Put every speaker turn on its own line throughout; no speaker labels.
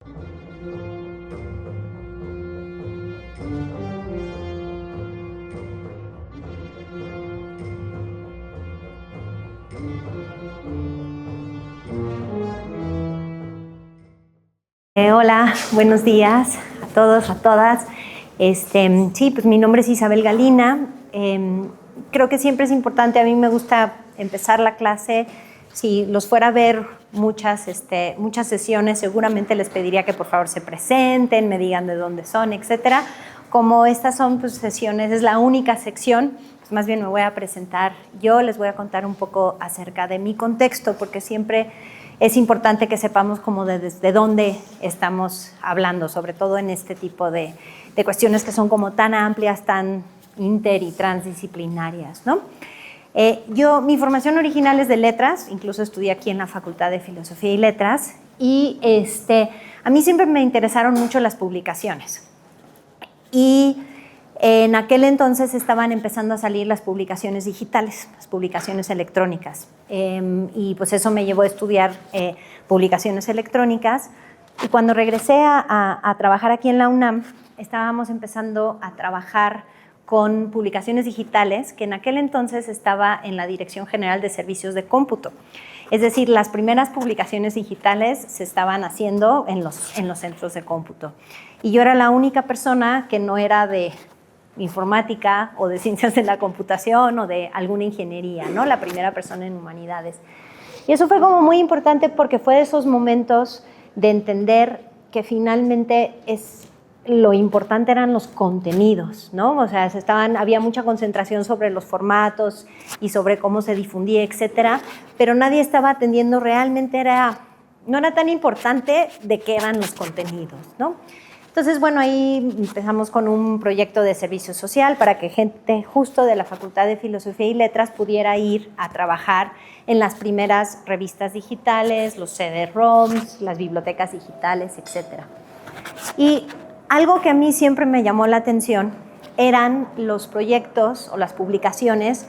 Hola, buenos días a todos, a todas. Sí, pues mi nombre es Isabel Galina. Creo que siempre es importante, a mí me gusta empezar la clase. Si los fuera a ver muchas sesiones, seguramente les pediría que por favor se presenten, me digan de dónde son, etcétera. Como estas son pues, sesiones, es la única sección, pues más bien me voy a presentar yo, les voy a contar un poco acerca de mi contexto, porque siempre es importante que sepamos como desde dónde estamos hablando, sobre todo en este tipo de cuestiones que son como tan amplias, tan inter y transdisciplinarias, ¿no? Mi formación original es de letras, incluso estudié aquí en la Facultad de Filosofía y Letras, y a mí siempre me interesaron mucho las publicaciones. Y en aquel entonces estaban empezando a salir las publicaciones digitales, las publicaciones electrónicas. Y pues eso me llevó a estudiar publicaciones electrónicas. Y cuando regresé a trabajar aquí en la UNAM, estábamos empezando a trabajar con publicaciones digitales, que en aquel entonces estaba en la Dirección General de Servicios de Cómputo. Es decir, las primeras publicaciones digitales se estaban haciendo en los centros de cómputo. Y yo era la única persona que no era de informática o de ciencias de la computación o de alguna ingeniería, ¿no? La primera persona en humanidades. Y eso fue como muy importante porque fue de esos momentos de entender que finalmente lo importante eran los contenidos, ¿no? O sea, había mucha concentración sobre los formatos y sobre cómo se difundía, etcétera, pero nadie estaba atendiendo realmente, no era tan importante de qué eran los contenidos, ¿no? Entonces, bueno, ahí empezamos con un proyecto de servicio social para que gente justo de la Facultad de Filosofía y Letras pudiera ir a trabajar en las primeras revistas digitales, los CD-ROMs, las bibliotecas digitales, etc. Y algo que a mí siempre me llamó la atención eran los proyectos o las publicaciones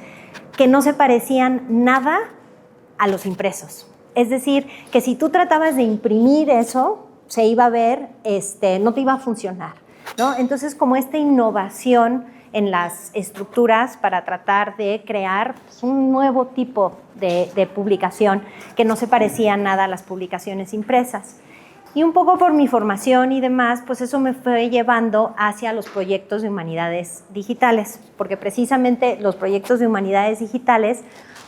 que no se parecían nada a los impresos. Es decir, que si tú tratabas de imprimir eso, se iba a ver, no te iba a funcionar, ¿no? Entonces, como esta innovación en las estructuras para tratar de crear pues, un nuevo tipo de publicación que no se parecía nada a las publicaciones impresas. Y un poco por mi formación y demás, pues eso me fue llevando hacia los proyectos de humanidades digitales, porque precisamente los proyectos de humanidades digitales,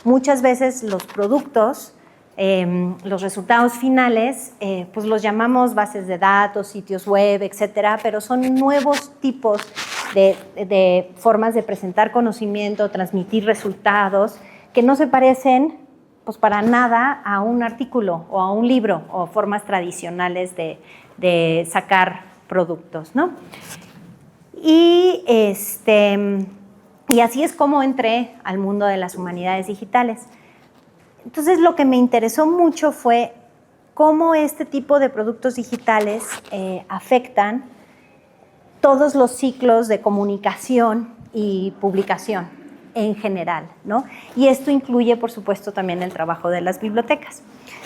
muchas veces los productos, los resultados finales, pues los llamamos bases de datos, sitios web, etcétera, pero son nuevos tipos de formas de presentar conocimiento, transmitir resultados, que no se parecen pues para nada a un artículo o a un libro o formas tradicionales de sacar productos, ¿no? Y así es como entré al mundo de las humanidades digitales. Entonces, lo que me interesó mucho fue cómo este tipo de productos digitales afectan todos los ciclos de comunicación y publicación en general, ¿no? Y esto incluye, por supuesto, también el trabajo de las bibliotecas.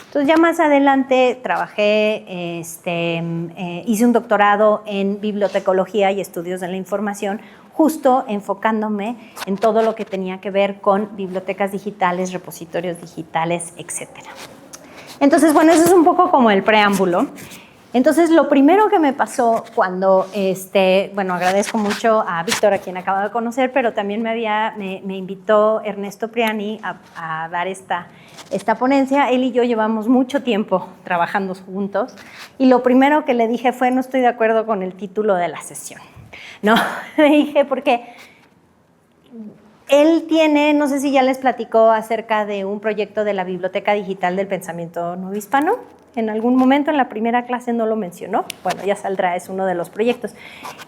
Entonces, ya más adelante trabajé, hice un doctorado en bibliotecología y estudios de la información, justo enfocándome en todo lo que tenía que ver con bibliotecas digitales, repositorios digitales, etcétera. Entonces, bueno, eso es un poco como el preámbulo. Entonces, lo primero que me pasó cuando, bueno, agradezco mucho a Víctor, a quien acabo de conocer, pero también me invitó Ernesto Priani a dar esta ponencia. Él y yo llevamos mucho tiempo trabajando juntos y lo primero que le dije fue, no estoy de acuerdo con el título de la sesión, ¿no? Le dije porque él tiene, no sé si ya les platicó acerca de un proyecto de la Biblioteca Digital del Pensamiento Novohispano. En algún momento en la primera clase no lo mencionó. Bueno, ya saldrá, es uno de los proyectos.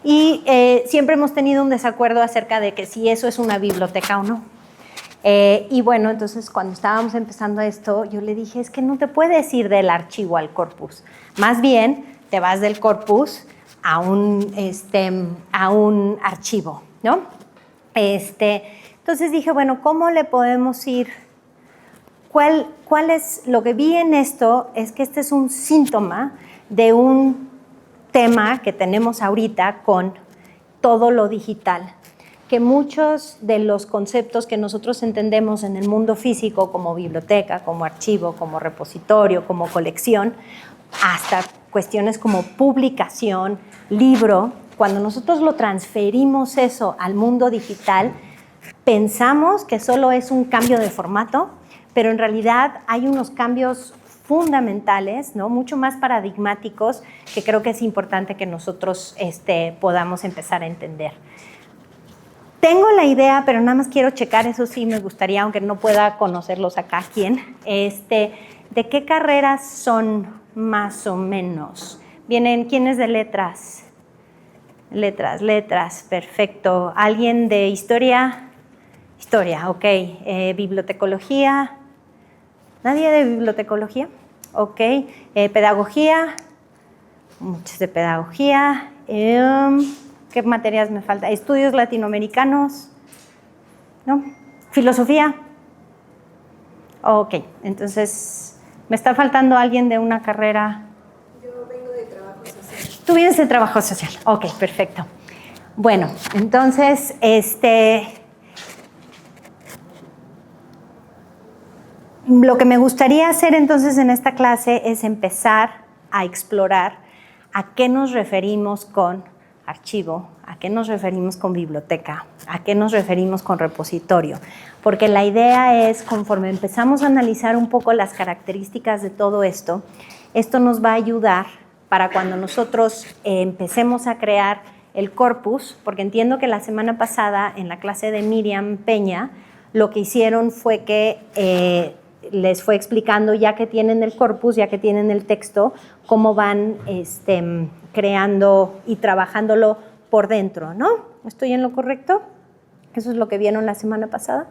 Y siempre hemos tenido un desacuerdo acerca de que si eso es una biblioteca o no. Y bueno, entonces cuando estábamos empezando esto, yo le dije, es que no te puedes ir del archivo al corpus. Más bien, te vas del corpus a un archivo, ¿no? Entonces dije, bueno, ¿cómo le podemos ir? ¿Cuál es lo que vi en esto? Es que este es un síntoma de un tema que tenemos ahorita con todo lo digital, que muchos de los conceptos que nosotros entendemos en el mundo físico como biblioteca, como archivo, como repositorio, como colección, hasta cuestiones como publicación, libro, cuando nosotros lo transferimos eso al mundo digital, pensamos que solo es un cambio de formato, pero en realidad hay unos cambios fundamentales, ¿no? Mucho más paradigmáticos, que creo que es importante que nosotros podamos empezar a entender. Tengo la idea, pero nada más quiero checar, eso sí me gustaría, aunque no pueda conocerlos acá, ¿quién? ¿De qué carreras son más o menos? ¿Vienen quiénes de letras? Letras, perfecto. ¿Alguien de historia? Historia, ok. ¿Bibliotecología? ¿Nadie de bibliotecología? Ok. ¿Pedagogía? Muchos de pedagogía. ¿Qué materias me faltan? ¿Estudios latinoamericanos? ¿No? ¿Filosofía? Ok, entonces, ¿me está faltando alguien de una carrera?
Yo vengo de trabajo social.
Tú vienes de trabajo social. Ok, perfecto. Bueno, entonces, lo que me gustaría hacer entonces en esta clase es empezar a explorar a qué nos referimos con archivo, a qué nos referimos con biblioteca, a qué nos referimos con repositorio, porque la idea es, conforme empezamos a analizar un poco las características de todo esto, esto nos va a ayudar para cuando nosotros empecemos a crear el corpus, porque entiendo que la semana pasada en la clase de Miriam Peña, lo que hicieron fue que les fue explicando, ya que tienen el corpus, ya que tienen el texto, cómo van creando y trabajándolo por dentro, ¿no? ¿Estoy en lo correcto? ¿Eso es lo que vieron la semana pasada?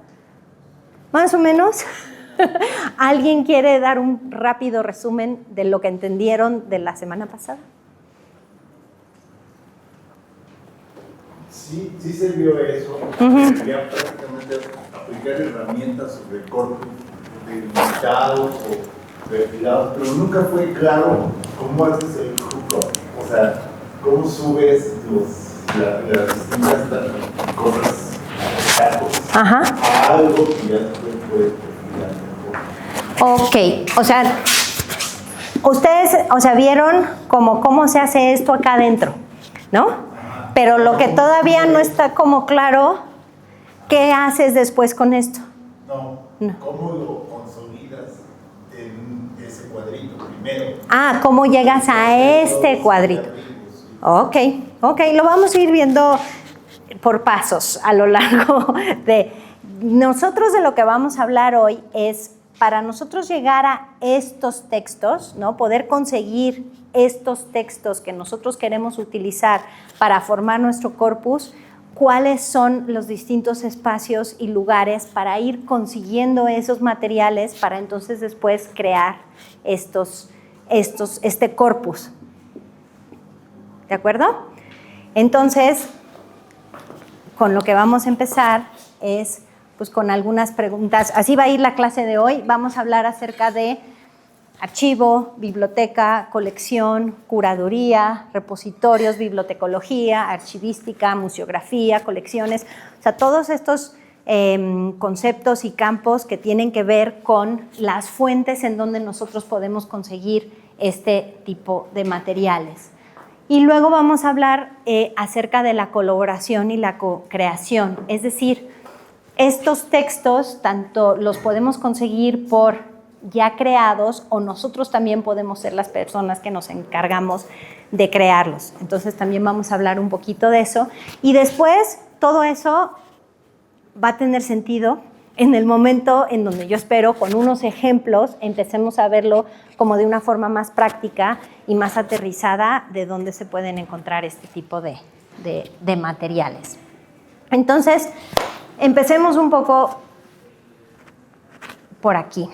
Más o menos. ¿Alguien quiere dar un rápido resumen de lo que entendieron de la semana pasada?
Sí se vio eso. Sería prácticamente aplicar herramientas sobre corpus delimitados o perfilados, pero nunca fue claro cómo haces el hookup, o sea, cómo subes las distintas cosas, datos, a algo que ya se puede perfilar mejor.
Ok, o sea, ustedes, vieron cómo se hace esto acá adentro, ¿no? Pero lo que todavía no está como claro, ¿qué haces después con esto?
No. ¿Cómo lo consolidas en ese cuadrito primero?
¿Cómo llegas a este cuadrito? Ok, lo vamos a ir viendo por pasos a lo largo de... Nosotros de lo que vamos a hablar hoy es, para nosotros llegar a estos textos, ¿no? Poder conseguir estos textos que nosotros queremos utilizar para formar nuestro corpus, cuáles son los distintos espacios y lugares para ir consiguiendo esos materiales para entonces después crear este corpus. ¿De acuerdo? Entonces, con lo que vamos a empezar es pues con algunas preguntas. Así va a ir la clase de hoy. Vamos a hablar acerca de archivo, biblioteca, colección, curaduría, repositorios, bibliotecología, archivística, museografía, colecciones, o sea, todos estos conceptos y campos que tienen que ver con las fuentes en donde nosotros podemos conseguir este tipo de materiales. Y luego vamos a hablar acerca de la colaboración y la co-creación, es decir, estos textos tanto los podemos conseguir por ya creados o nosotros también podemos ser las personas que nos encargamos de crearlos. Entonces también vamos a hablar un poquito de eso y después todo eso va a tener sentido en el momento en donde yo espero con unos ejemplos empecemos a verlo como de una forma más práctica y más aterrizada de dónde se pueden encontrar este tipo de materiales. Entonces, empecemos un poco por aquí.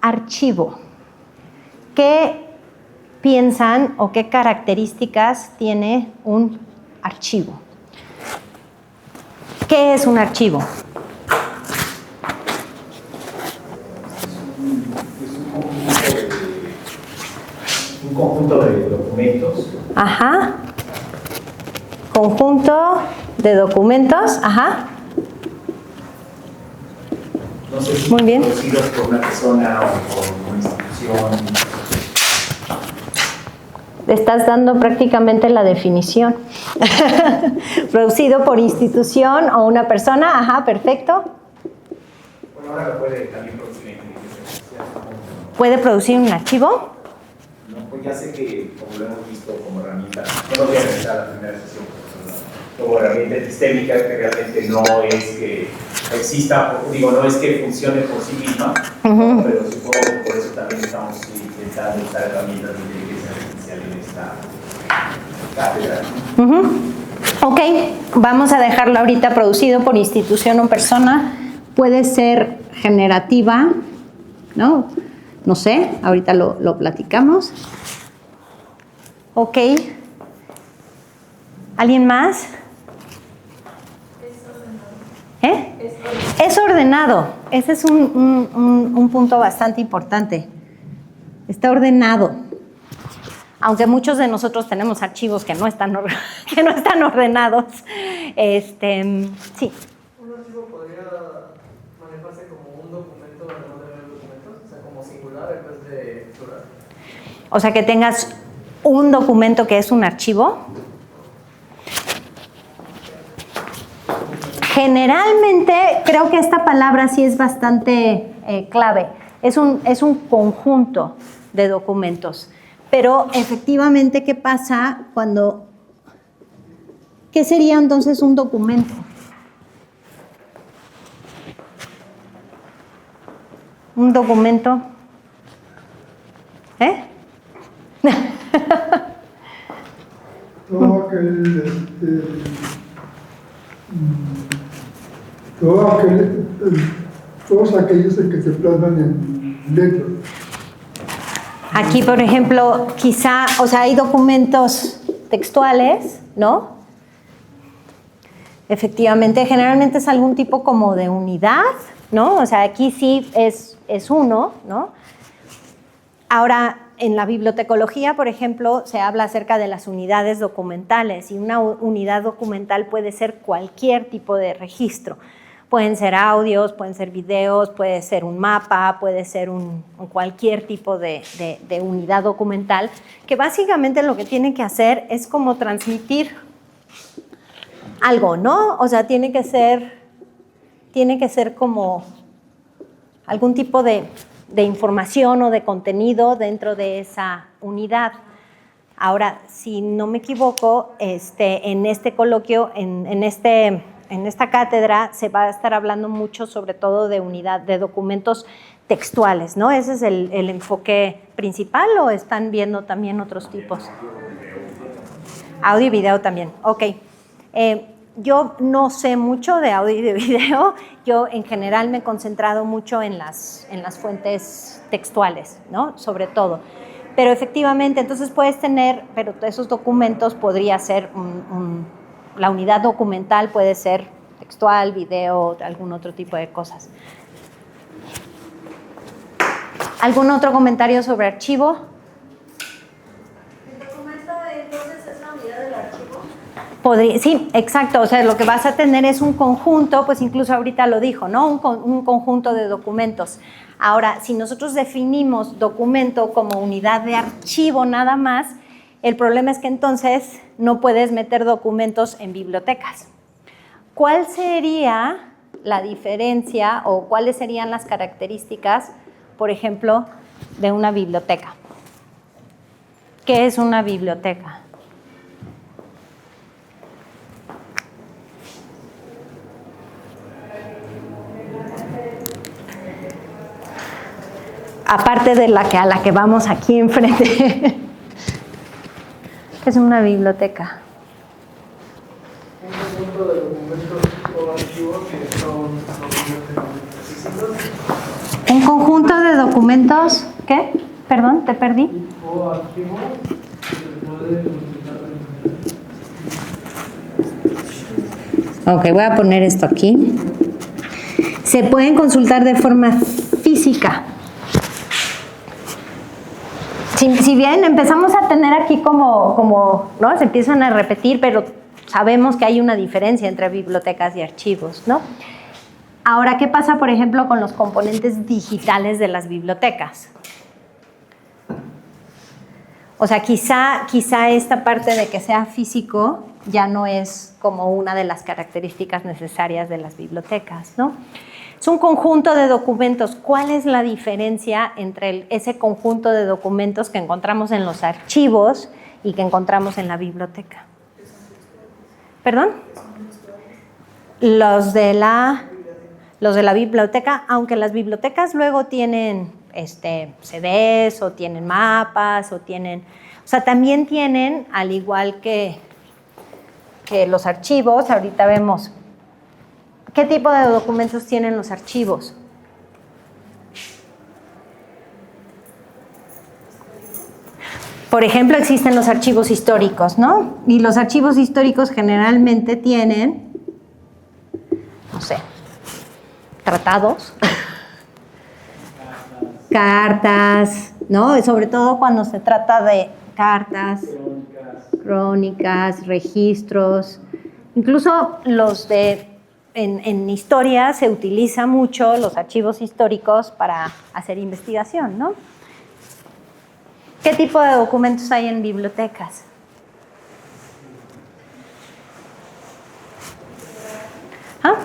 Archivo. ¿Qué piensan o qué características tiene un archivo? ¿Qué es un archivo?
conjunto de documentos.
Ajá. Conjunto de documentos. Ajá.
No sé si
muy bien,
producidos por una persona o por una institución.
Le estás dando prácticamente la definición. Producido por institución o una persona. Ajá, perfecto.
Bueno, ahora lo puede también producir la inteligencia artificial.
¿Puede producir un archivo?
No, pues ya sé que, como lo hemos visto como herramienta, no lo voy a regresar a la primera sesión, como herramienta epistémica, que realmente no es que exista, digo, no es que funcione por sí misma, ¿no? Pero supongo que por eso también estamos intentando usar herramientas de inteligencia artificial en esta cátedra.
Ok, vamos a dejarlo ahorita producido por institución o persona. Puede ser generativa, ¿no? No sé, ahorita lo platicamos. Ok. ¿Alguien más? Es ordenado. Ese es un punto bastante importante. Está ordenado. Aunque muchos de nosotros tenemos archivos que no están ordenados. Sí.
¿Un archivo podría manejarse como un documento además de varios documentos? O sea, como singular en vez de plural.
O sea, que tengas un documento que es un archivo. Generalmente, creo que esta palabra sí es bastante clave. Es un conjunto de documentos. Pero efectivamente, ¿qué pasa cuando... ¿Qué sería entonces un documento? Un documento.
Todos aquellos que se plasman en letras.
Aquí, por ejemplo, quizá, o sea, hay documentos textuales, ¿no? Efectivamente, generalmente es algún tipo como de unidad, ¿no? O sea, aquí sí es uno, ¿no? Ahora, en la bibliotecología, por ejemplo, se habla acerca de las unidades documentales, y una unidad documental puede ser cualquier tipo de registro. Pueden ser audios, pueden ser videos, puede ser un mapa, puede ser cualquier tipo de unidad documental, que básicamente lo que tiene que hacer es como transmitir algo, ¿no? O sea, tiene que ser como algún tipo de información o de contenido dentro de esa unidad. Ahora, si no me equivoco, en este coloquio, en esta cátedra se va a estar hablando mucho sobre todo de unidad de documentos textuales, ¿no? ¿Ese es el enfoque principal o están viendo también otros tipos? Audio y video también, ok. Yo no sé mucho de audio y de video. Yo en general me he concentrado mucho en las fuentes textuales, ¿no? Sobre todo. Pero efectivamente, entonces puedes tener, pero esos documentos podría ser la unidad documental puede ser textual, video, algún otro tipo de cosas. ¿Algún otro comentario sobre archivo?
¿El documento entonces es la unidad del archivo?
Sí, exacto. O sea, lo que vas a tener es un conjunto, pues incluso ahorita lo dijo, ¿no? Un conjunto de documentos. Ahora, si nosotros definimos documento como unidad de archivo nada más, el problema es que entonces no puedes meter documentos en bibliotecas. ¿Cuál sería la diferencia o cuáles serían las características, por ejemplo, de una biblioteca? ¿Qué es una biblioteca? Aparte de a la que vamos aquí enfrente. Es una biblioteca.
Un conjunto de documentos o archivos que son específicos.
Un conjunto de documentos, ¿qué? Perdón, te perdí.
O archivos que se pueden consultar.
Ok, voy a poner esto aquí. Se pueden consultar de forma física. Si bien empezamos a tener aquí como, ¿no? Se empiezan a repetir, pero sabemos que hay una diferencia entre bibliotecas y archivos, ¿no? Ahora, ¿qué pasa, por ejemplo, con los componentes digitales de las bibliotecas? O sea, quizá esta parte de que sea físico ya no es como una de las características necesarias de las bibliotecas, ¿no? Es un conjunto de documentos. ¿Cuál es la diferencia entre ese conjunto de documentos que encontramos en los archivos y que encontramos en la biblioteca? ¿Perdón? Los de la biblioteca, aunque las bibliotecas luego tienen CDs o tienen mapas o tienen... O sea, también tienen, al igual que los archivos, ahorita vemos... ¿Qué tipo de documentos tienen los archivos? Por ejemplo, existen los archivos históricos, ¿no? Y los archivos históricos generalmente tienen, no sé, tratados, cartas, ¿no? Sobre todo cuando se trata de cartas, crónicas, registros, incluso los de... En historia se utiliza mucho los archivos históricos para hacer investigación, ¿no? ¿Qué tipo de documentos hay en bibliotecas? ¿Ah?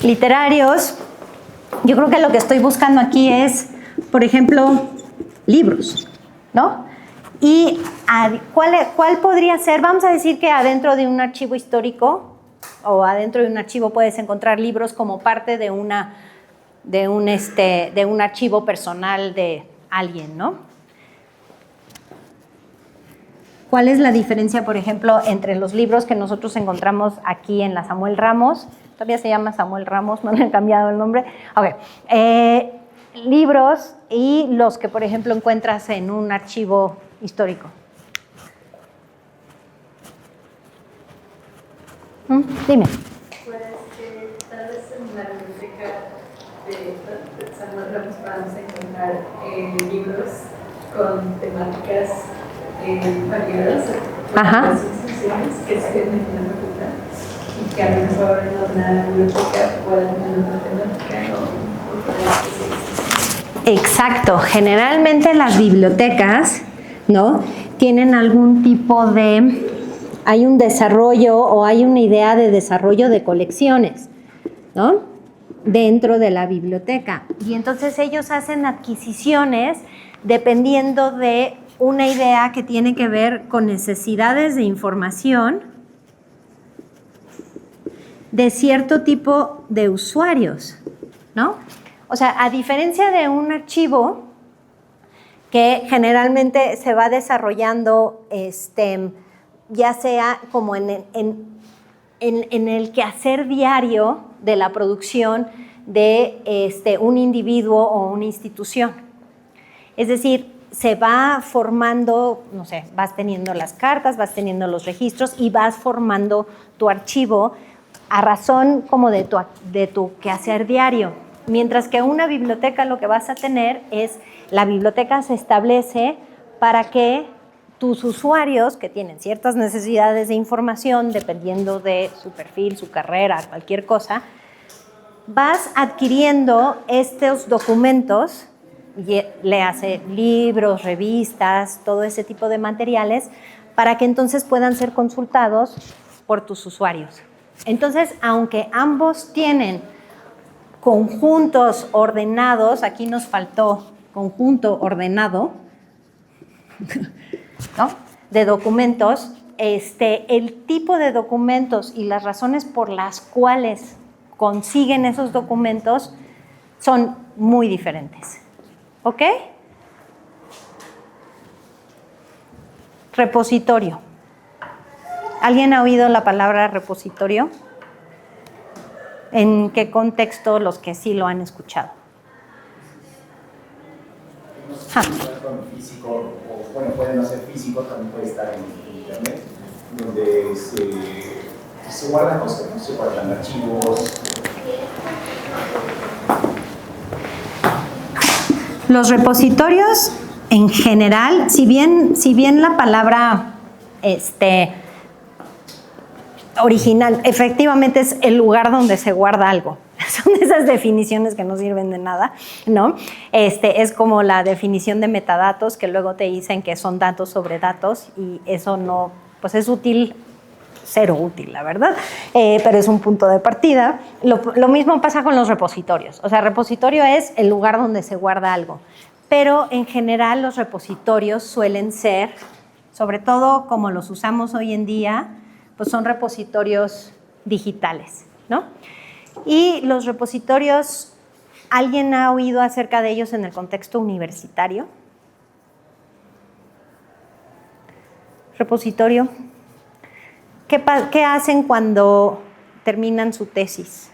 Literarios. Yo creo que lo que estoy buscando aquí es, por ejemplo, libros, ¿no? ¿Y cuál podría ser? Vamos a decir que adentro de un archivo histórico o adentro de un archivo puedes encontrar libros como parte de un archivo personal de alguien, ¿no? ¿Cuál es la diferencia, por ejemplo, entre los libros que nosotros encontramos aquí en la Samuel Ramos? Todavía se llama Samuel Ramos, no le han cambiado el nombre. Okay. Libros y los que, por ejemplo, encuentras en un archivo histórico. Dime.
Pues tal vez en la biblioteca de Samuel Ramos podamos encontrar libros con temáticas variadas, las instituciones que se ven en la facultad y que a lo mejor en una biblioteca puedan tener una temática o
Exacto. Generalmente las bibliotecas, ¿no?, tienen algún tipo de... Hay un desarrollo o hay una idea de desarrollo de colecciones, ¿no?, dentro de la biblioteca. Y entonces ellos hacen adquisiciones dependiendo de una idea que tiene que ver con necesidades de información de cierto tipo de usuarios, ¿no? O sea, a diferencia de un archivo que generalmente se va desarrollando ya sea como en el quehacer diario de la producción de un individuo o una institución. Es decir, se va formando, no sé, vas teniendo las cartas, vas teniendo los registros y vas formando tu archivo a razón como de tu quehacer diario. Mientras que una biblioteca lo que vas a tener es, la biblioteca se establece para que tus usuarios que tienen ciertas necesidades de información, dependiendo de su perfil, su carrera, cualquier cosa, vas adquiriendo estos documentos, le hace libros, revistas, todo ese tipo de materiales, para que entonces puedan ser consultados por tus usuarios. Entonces, aunque ambos tienen conjuntos ordenados, aquí nos faltó conjunto ordenado, ¿no?, de documentos, el tipo de documentos y las razones por las cuales consiguen esos documentos son muy diferentes. ¿Ok? Repositorio. ¿Alguien ha oído la palabra repositorio? ¿En qué contexto los que sí lo han escuchado?
Físico, o bueno, puede no ser físico, también puede estar en internet, donde se guardan cosas, ¿no? Se guardan archivos.
Los repositorios en general, si bien la palabra original efectivamente es el lugar donde se guarda algo, son esas definiciones que no sirven de nada, ¿no? Es como la definición de metadatos, que luego te dicen que son datos sobre datos, y eso no, pues es útil, cero útil, la verdad, pero es un punto de partida. Lo mismo pasa con los repositorios. O sea, repositorio es el lugar donde se guarda algo, pero en general los repositorios suelen ser, sobre todo como los usamos hoy en día, pues son repositorios digitales, ¿no? Y los repositorios, ¿alguien ha oído acerca de ellos en el contexto universitario? Repositorio. ¿Qué hacen cuando terminan su tesis?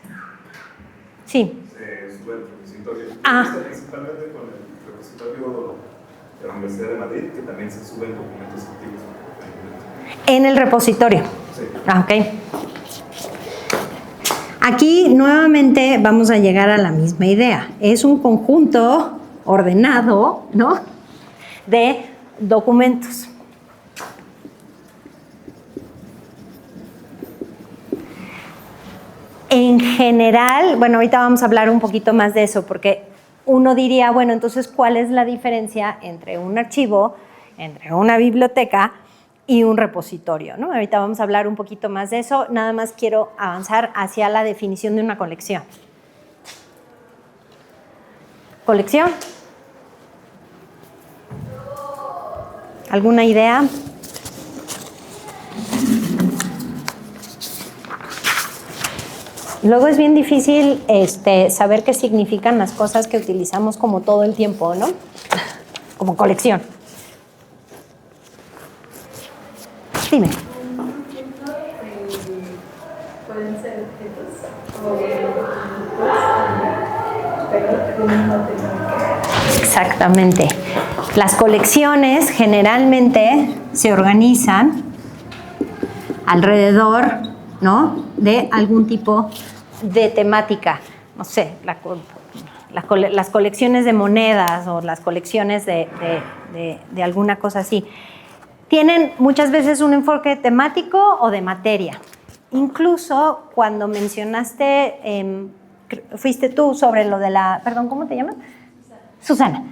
Sí.
Se sube el repositorio.
Ah.
Principalmente con el repositorio de la Universidad de Madrid, que también se suben documentos activos.
En el repositorio.
Sí.
Ah, ok. Aquí nuevamente vamos a llegar a la misma idea. Es un conjunto ordenado, ¿no?, de documentos. En general, bueno, ahorita vamos a hablar un poquito más de eso, porque uno diría, bueno, entonces, ¿cuál es la diferencia entre un archivo, entre una biblioteca y un repositorio, ¿no? Ahorita vamos a hablar un poquito más de eso. Nada más quiero avanzar hacia la definición de una colección. ¿Colección? ¿Alguna idea? Luego es bien difícil saber qué significan las cosas que utilizamos como todo el tiempo, ¿no? Como colección. Dime.
Pueden ser objetos o pero con una temática.
Exactamente. Las colecciones generalmente se organizan alrededor, ¿no?, de algún tipo de temática. No sé, las colecciones de monedas o las colecciones de alguna cosa así. Tienen muchas veces un enfoque temático o de materia. Incluso cuando mencionaste, fuiste tú sobre lo de la, perdón, ¿cómo te llamas? Susana.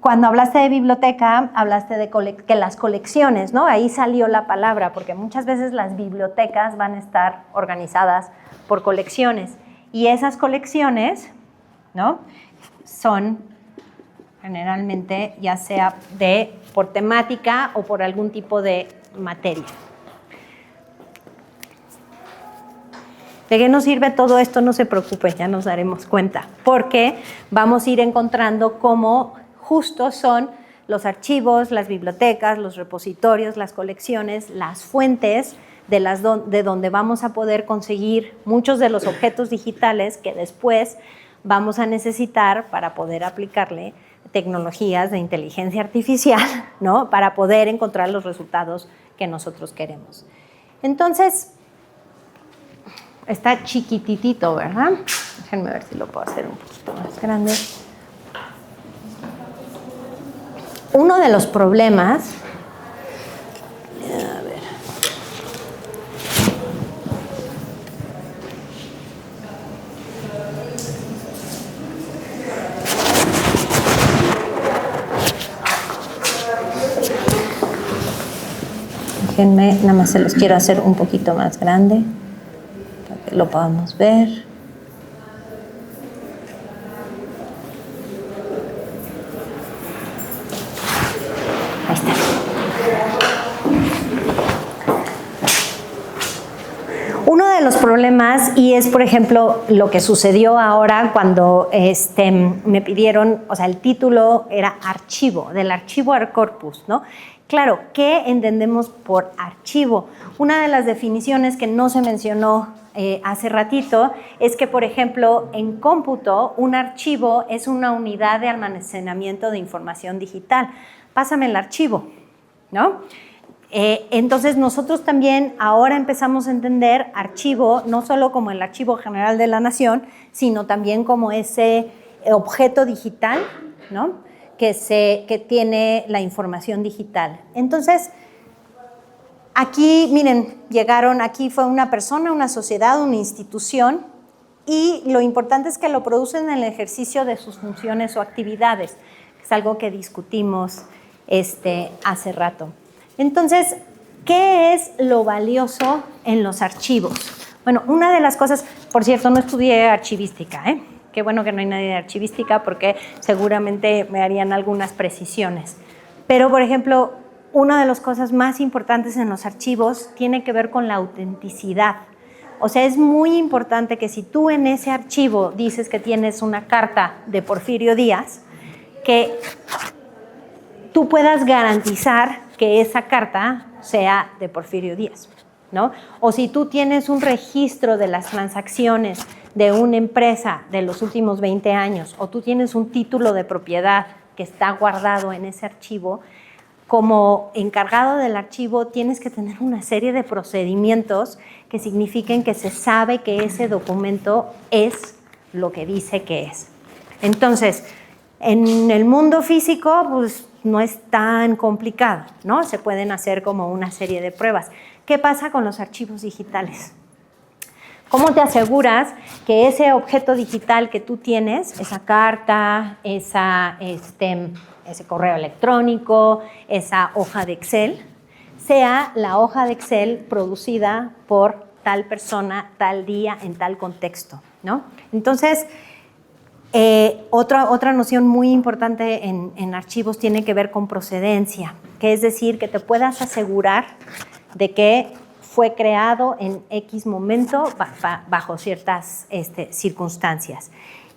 Cuando hablaste de biblioteca, hablaste de que las colecciones, ¿no? Ahí salió la palabra, porque muchas veces las bibliotecas van a estar organizadas por colecciones. Y esas colecciones, ¿no?, son generalmente ya sea por temática o por algún tipo de materia. ¿De qué nos sirve todo esto? No se preocupen, ya nos daremos cuenta, porque vamos a ir encontrando cómo justo son los archivos, las bibliotecas, los repositorios, las colecciones, las fuentes de donde vamos a poder conseguir muchos de los objetos digitales que después vamos a necesitar para poder aplicarle tecnologías de inteligencia artificial, ¿no?, para poder encontrar los resultados que nosotros queremos. Entonces, está chiquititito, ¿verdad? Déjenme ver si lo puedo hacer un poquito más grande. Uno de los problemas, a ver, déjenme, nada más se los quiero hacer un poquito más grande para que lo podamos ver. Ahí está. Uno de los problemas, y es por ejemplo lo que sucedió ahora cuando me pidieron, o sea, el título era archivo, del archivo al corpus, ¿no? Claro, ¿qué entendemos por archivo? Una de las definiciones que no se mencionó hace ratito es que, por ejemplo, en cómputo, un archivo es una unidad de almacenamiento de información digital. Pásame el archivo, ¿no? Entonces, nosotros también ahora empezamos a entender archivo no solo como el Archivo General de la Nación, sino también como ese objeto digital, ¿no?, que tiene la información digital. Entonces, aquí, miren, aquí fue una persona, una sociedad, una institución, y lo importante es que lo producen en el ejercicio de sus funciones o actividades. Es algo que discutimos hace rato. Entonces, ¿qué es lo valioso en los archivos? Bueno, una de las cosas, por cierto, no estudié archivística, ¿eh? Qué bueno que no hay nadie de archivística porque seguramente me harían algunas precisiones. Pero, por ejemplo, una de las cosas más importantes en los archivos tiene que ver con la autenticidad. O sea, es muy importante que si tú en ese archivo dices que tienes una carta de Porfirio Díaz, que tú puedas garantizar que esa carta sea de Porfirio Díaz, ¿no? O si tú tienes un registro de las transacciones de una empresa de los últimos 20 años, o tú tienes un título de propiedad que está guardado en ese archivo, como encargado del archivo tienes que tener una serie de procedimientos que signifiquen que se sabe que ese documento es lo que dice que es. Entonces, en el mundo físico, pues no es tan complicado, ¿no? Se pueden hacer como una serie de pruebas. ¿Qué pasa con los archivos digitales? ¿Cómo te aseguras que ese objeto digital que tú tienes, esa carta, ese correo electrónico, esa hoja de Excel, sea la hoja de Excel producida por tal persona, tal día, en tal contexto, ¿no? Entonces, otra noción muy importante en archivos tiene que ver con procedencia, que es decir, que te puedas asegurar de que fue creado en X momento bajo ciertas circunstancias.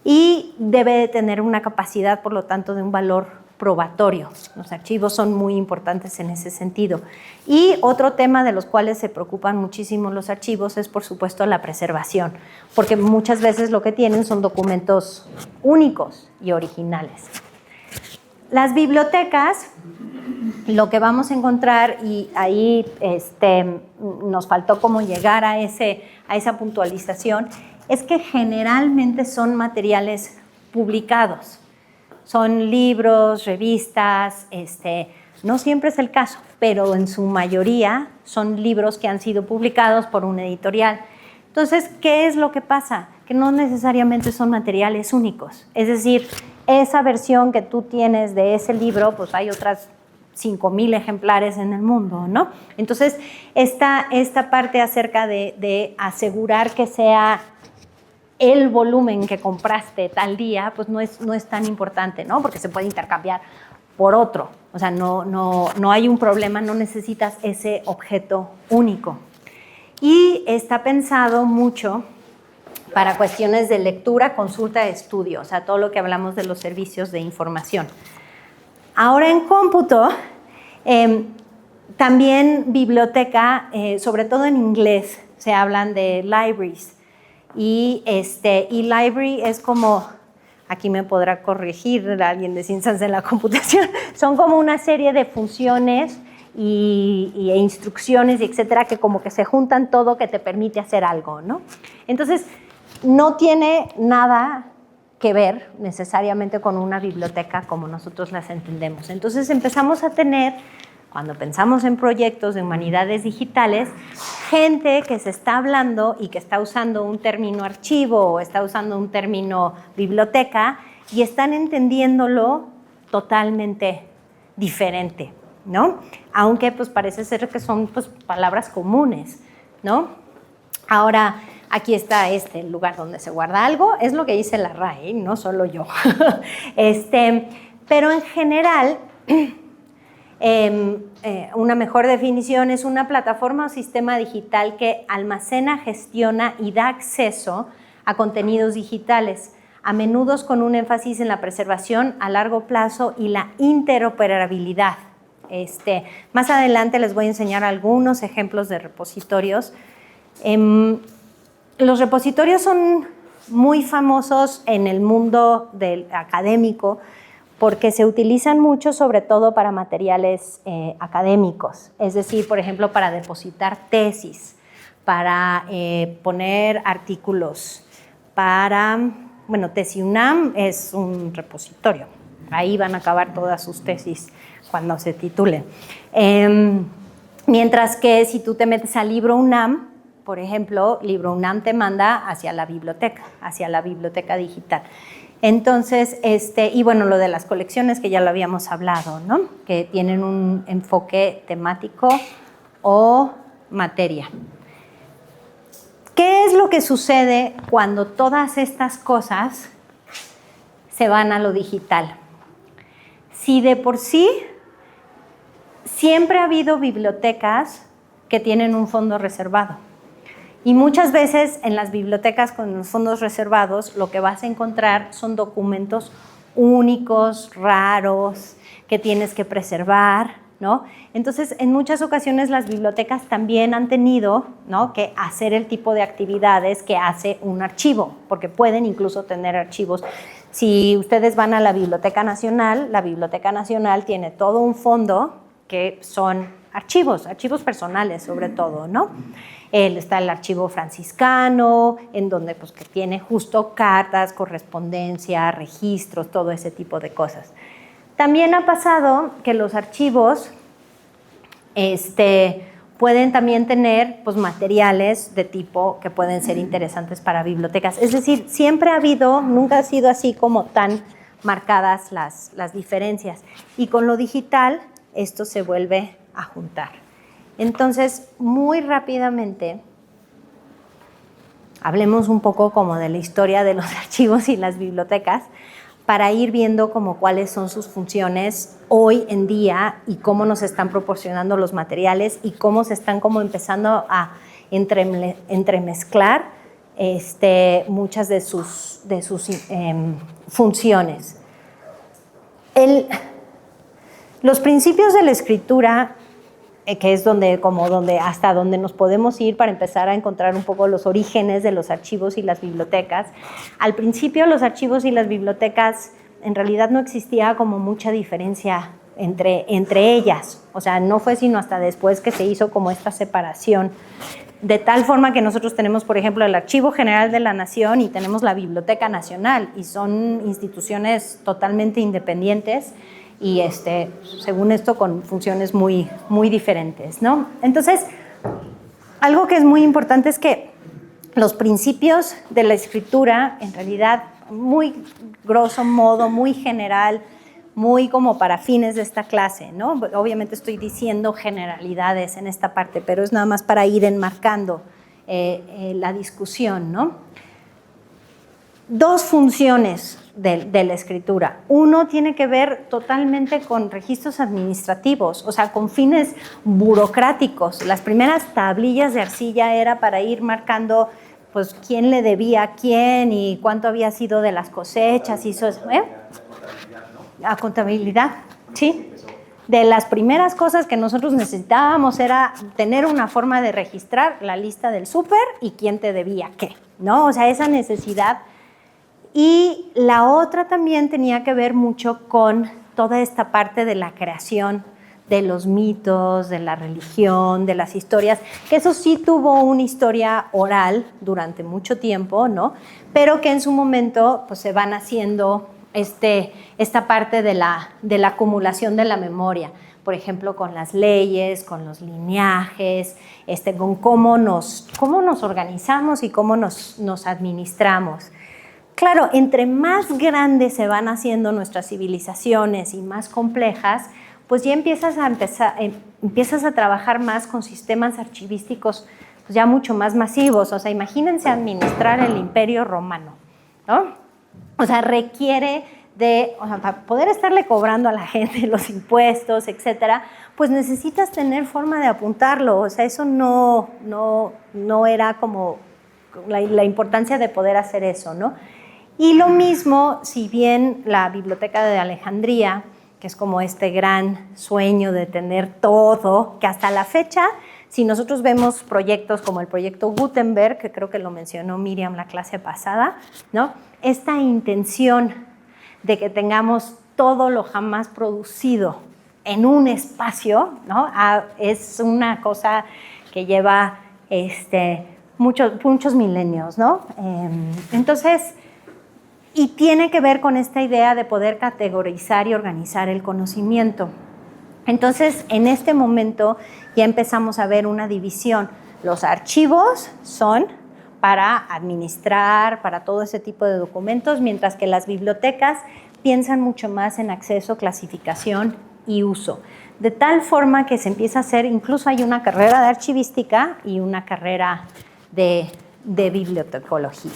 Y debe de tener una capacidad, por lo tanto, de un valor probatorio. Los archivos son muy importantes en ese sentido. Y otro tema de los cuales se preocupan muchísimo los archivos es, por supuesto, la preservación, porque muchas veces lo que tienen son documentos únicos y originales. Las bibliotecas, lo que vamos a encontrar, y ahí nos faltó como llegar a esa puntualización, es que generalmente son materiales publicados. Son libros, revistas, no siempre es el caso, pero en su mayoría son libros que han sido publicados por una editorial. Entonces, ¿qué es lo que pasa? Que no necesariamente son materiales únicos. Es decir, esa versión que tú tienes de ese libro, pues hay otras 5,000 ejemplares en el mundo, ¿no? Entonces, esta parte acerca de asegurar que sea el volumen que compraste tal día, pues no es tan importante, ¿no? Porque se puede intercambiar por otro. O sea, no hay un problema, no necesitas ese objeto único. Y está pensado mucho para cuestiones de lectura, consulta, estudio, o sea, todo lo que hablamos de los servicios de información. Ahora en cómputo, también biblioteca, sobre todo en inglés, se hablan de libraries. Y library es como, aquí me podrá corregir alguien de ciencias de la computación, son como una serie de funciones e instrucciones, etcétera, que como que se juntan todo que te permite hacer algo, ¿no? Entonces, no tiene nada que ver necesariamente con una biblioteca como nosotros las entendemos. Entonces, empezamos a tener, cuando pensamos en proyectos de humanidades digitales, gente que se está hablando y que está usando un término archivo o está usando un término biblioteca y están entendiéndolo totalmente diferente, ¿no? Aunque pues parece ser que son pues palabras comunes, ¿no? Ahora, aquí está el lugar donde se guarda algo, es lo que dice la RAE, no solo yo. Pero en general, una mejor definición es una plataforma o sistema digital que almacena, gestiona y da acceso a contenidos digitales, a menudo con un énfasis en la preservación a largo plazo y la interoperabilidad. Más adelante les voy a enseñar algunos ejemplos de repositorios. Los repositorios son muy famosos en el mundo académico porque se utilizan mucho, sobre todo para materiales académicos, es decir, por ejemplo, para depositar tesis, para poner artículos, Tesi UNAM es un repositorio, Ahí van a acabar todas sus tesis cuando se titulen. Mientras que si tú te metes al Libro UNAM, por ejemplo, Libro UNAM te manda hacia la biblioteca digital. Entonces, y bueno, lo de las colecciones que ya lo habíamos hablado, ¿no? Que tienen un enfoque temático o materia. ¿Qué es lo que sucede cuando todas estas cosas se van a lo digital? Si de por sí siempre ha habido bibliotecas que tienen un fondo reservado. Y muchas veces en las bibliotecas con los fondos reservados lo que vas a encontrar son documentos únicos, raros, que tienes que preservar, ¿no? Entonces, en muchas ocasiones las bibliotecas también han tenido, ¿no?, que hacer el tipo de actividades que hace un archivo, porque pueden incluso tener archivos. Si ustedes van a la Biblioteca Nacional tiene todo un fondo que son archivos personales sobre todo, ¿no? Está el archivo franciscano, en donde pues, que tiene justo cartas, correspondencia, registros, todo ese tipo de cosas. También ha pasado que los archivos pueden también tener pues, materiales de tipo que pueden ser interesantes para bibliotecas. Es decir, siempre ha habido, nunca ha sido así como tan marcadas las diferencias. Y con lo digital, esto se vuelve a juntar. Entonces, muy rápidamente, hablemos un poco como de la historia de los archivos y las bibliotecas para ir viendo como cuáles son sus funciones hoy en día y cómo nos están proporcionando los materiales y cómo se están como empezando a entremezclar muchas de sus funciones. Los principios de la escritura, que es hasta donde nos podemos ir para empezar a encontrar un poco los orígenes de los archivos y las bibliotecas. Al principio los archivos y las bibliotecas en realidad no existía como mucha diferencia entre ellas, o sea, no fue sino hasta después que se hizo como esta separación, de tal forma que nosotros tenemos, por ejemplo, el Archivo General de la Nación y tenemos la Biblioteca Nacional, y son instituciones totalmente independientes, y según esto con funciones muy, muy diferentes, ¿no? Entonces, algo que es muy importante es que los principios de la escritura, en realidad, muy grosso modo, muy general, muy como para fines de esta clase, ¿no? Obviamente estoy diciendo generalidades en esta parte, pero es nada más para ir enmarcando la discusión, ¿no? Dos funciones de la escritura. Uno tiene que ver totalmente con registros administrativos, o sea, con fines burocráticos. Las primeras tablillas de arcilla era para ir marcando pues quién le debía a quién y cuánto había sido de las cosechas y eso, a contabilidad, sí. De las primeras cosas que nosotros necesitábamos era tener una forma de registrar la lista del súper y quién te debía qué, ¿no? O sea, esa necesidad. Y la otra también tenía que ver mucho con toda esta parte de la creación de los mitos, de la religión, de las historias, que eso sí tuvo una historia oral durante mucho tiempo, ¿no? Pero que en su momento pues, se van haciendo esta parte de la acumulación de la memoria, por ejemplo, con las leyes, con los lineajes, con cómo nos organizamos y cómo nos administramos. Claro, entre más grandes se van haciendo nuestras civilizaciones y más complejas, pues ya empiezas a trabajar más con sistemas archivísticos pues ya mucho más masivos. O sea, imagínense administrar el Imperio Romano, ¿no? O sea, requiere para poder estarle cobrando a la gente los impuestos, etcétera, pues necesitas tener forma de apuntarlo. O sea, eso no era como la importancia de poder hacer eso, ¿no? Y lo mismo, si bien la Biblioteca de Alejandría, que es como este gran sueño de tener todo, que hasta la fecha, si nosotros vemos proyectos como el proyecto Gutenberg, que creo que lo mencionó Miriam la clase pasada, ¿no? Esta intención de que tengamos todo lo jamás producido en un espacio, ¿no? Es una cosa que lleva muchos milenios, ¿no? Entonces, Y tiene que ver con esta idea de poder categorizar y organizar el conocimiento. Entonces, en este momento ya empezamos a ver una división. Los archivos son para administrar, para todo ese tipo de documentos, mientras que las bibliotecas piensan mucho más en acceso, clasificación y uso. De tal forma que se empieza a hacer, incluso hay una carrera de archivística y una carrera de bibliotecología.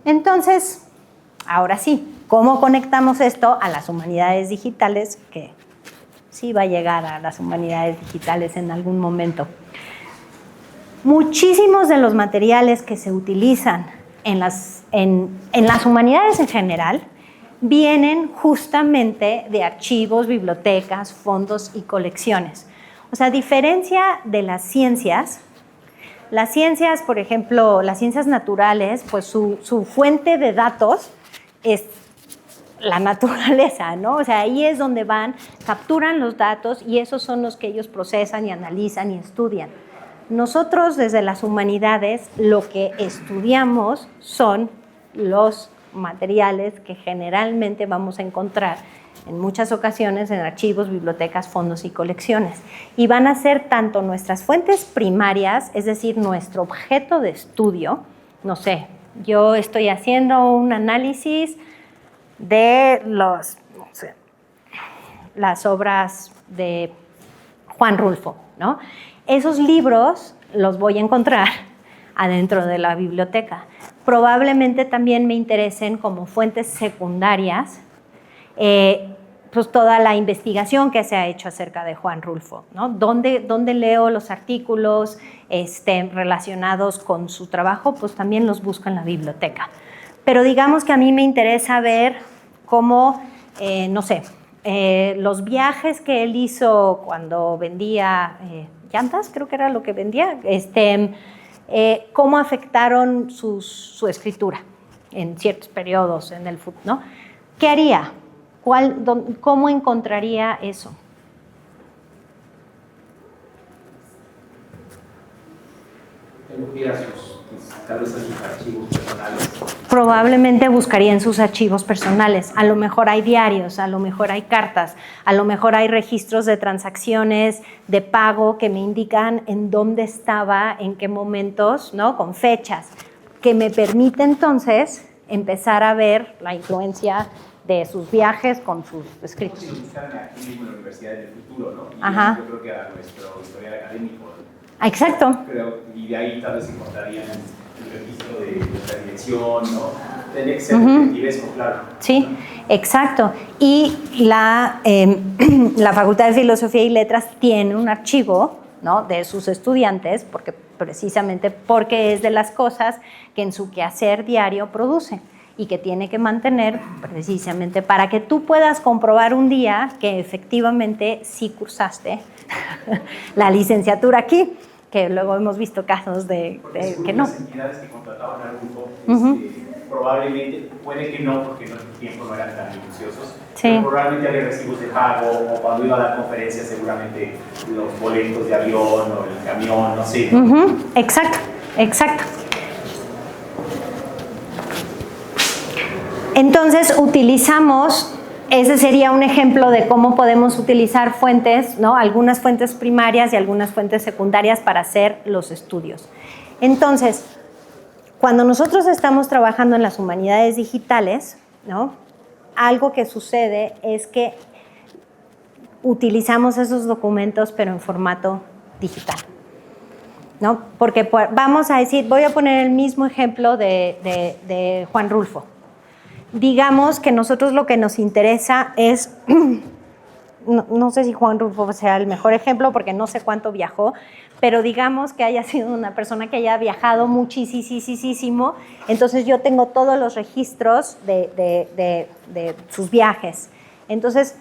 Entonces, ahora sí, ¿cómo conectamos esto a las humanidades digitales? Que sí va a llegar a las humanidades digitales en algún momento. Muchísimos de los materiales que se utilizan en las humanidades en general vienen justamente de archivos, bibliotecas, fondos y colecciones. O sea, a diferencia de las ciencias, por ejemplo, las ciencias naturales, pues su fuente de datos es la naturaleza, ¿no? O sea, ahí es donde van, capturan los datos y esos son los que ellos procesan y analizan y estudian. Nosotros, desde las humanidades, lo que estudiamos son los materiales que generalmente vamos a encontrar en muchas ocasiones en archivos, bibliotecas, fondos y colecciones. Y van a ser tanto nuestras fuentes primarias, es decir, nuestro objeto de estudio. No sé, yo estoy haciendo un análisis de las obras de Juan Rulfo, ¿no? Esos libros los voy a encontrar adentro de la biblioteca. Probablemente también me interesen como fuentes secundarias pues toda la investigación que se ha hecho acerca de Juan Rulfo, ¿no? ¿Dónde leo los artículos relacionados con su trabajo? Pues también los busco en la biblioteca. Pero digamos que a mí me interesa ver cómo, no sé, los viajes que él hizo cuando vendía llantas, creo que era lo que vendía, cómo afectaron su escritura en ciertos periodos en el futuro, ¿no? ¿Qué haría? ¿Cómo encontraría eso?
Tal vez en sus archivos personales.
Probablemente buscaría en sus archivos personales. A lo mejor hay diarios, a lo mejor hay cartas, a lo mejor hay registros de transacciones de pago que me indican en dónde estaba, en qué momentos, ¿no? Con fechas, que me permite entonces empezar a ver la influencia de sus viajes con sus escritos.
Si buscaran aquí mismo en la Universidad del Futuro, ¿no? Y
Ajá.
yo creo que a nuestro historial académico, ¿no?
Exacto.
Y de ahí tal vez encontrarían el registro de la dirección, ¿no? Tiene que ser detectivesco, claro.
Sí, exacto. Y la Facultad de Filosofía y Letras tiene un archivo, ¿no? De sus estudiantes, precisamente porque es de las cosas que en su quehacer diario produce y que tiene que mantener precisamente para que tú puedas comprobar un día que efectivamente sí cursaste la licenciatura aquí, que luego hemos visto casos de que no.
Las entidades que contrataban al grupo, probablemente, puede que no, porque en nuestro tiempo no eran tan minuciosos,
Sí.
pero probablemente había recibos de pago, o cuando iba a dar conferencias seguramente los boletos de avión o el camión, no sé.
Exacto, exacto. Entonces utilizamos, ese sería un ejemplo de cómo podemos utilizar fuentes, ¿no? Algunas fuentes primarias y algunas fuentes secundarias para hacer los estudios. Entonces, cuando nosotros estamos trabajando en las humanidades digitales, ¿no? Algo que sucede es que utilizamos esos documentos pero en formato digital, ¿no? Porque vamos a decir, voy a poner el mismo ejemplo de Juan Rulfo. Digamos que nosotros lo que nos interesa es, no sé si Juan Rulfo sea el mejor ejemplo porque no sé cuánto viajó, pero digamos que haya sido una persona que haya viajado muchísimo, entonces yo tengo todos los registros de sus viajes. Entonces,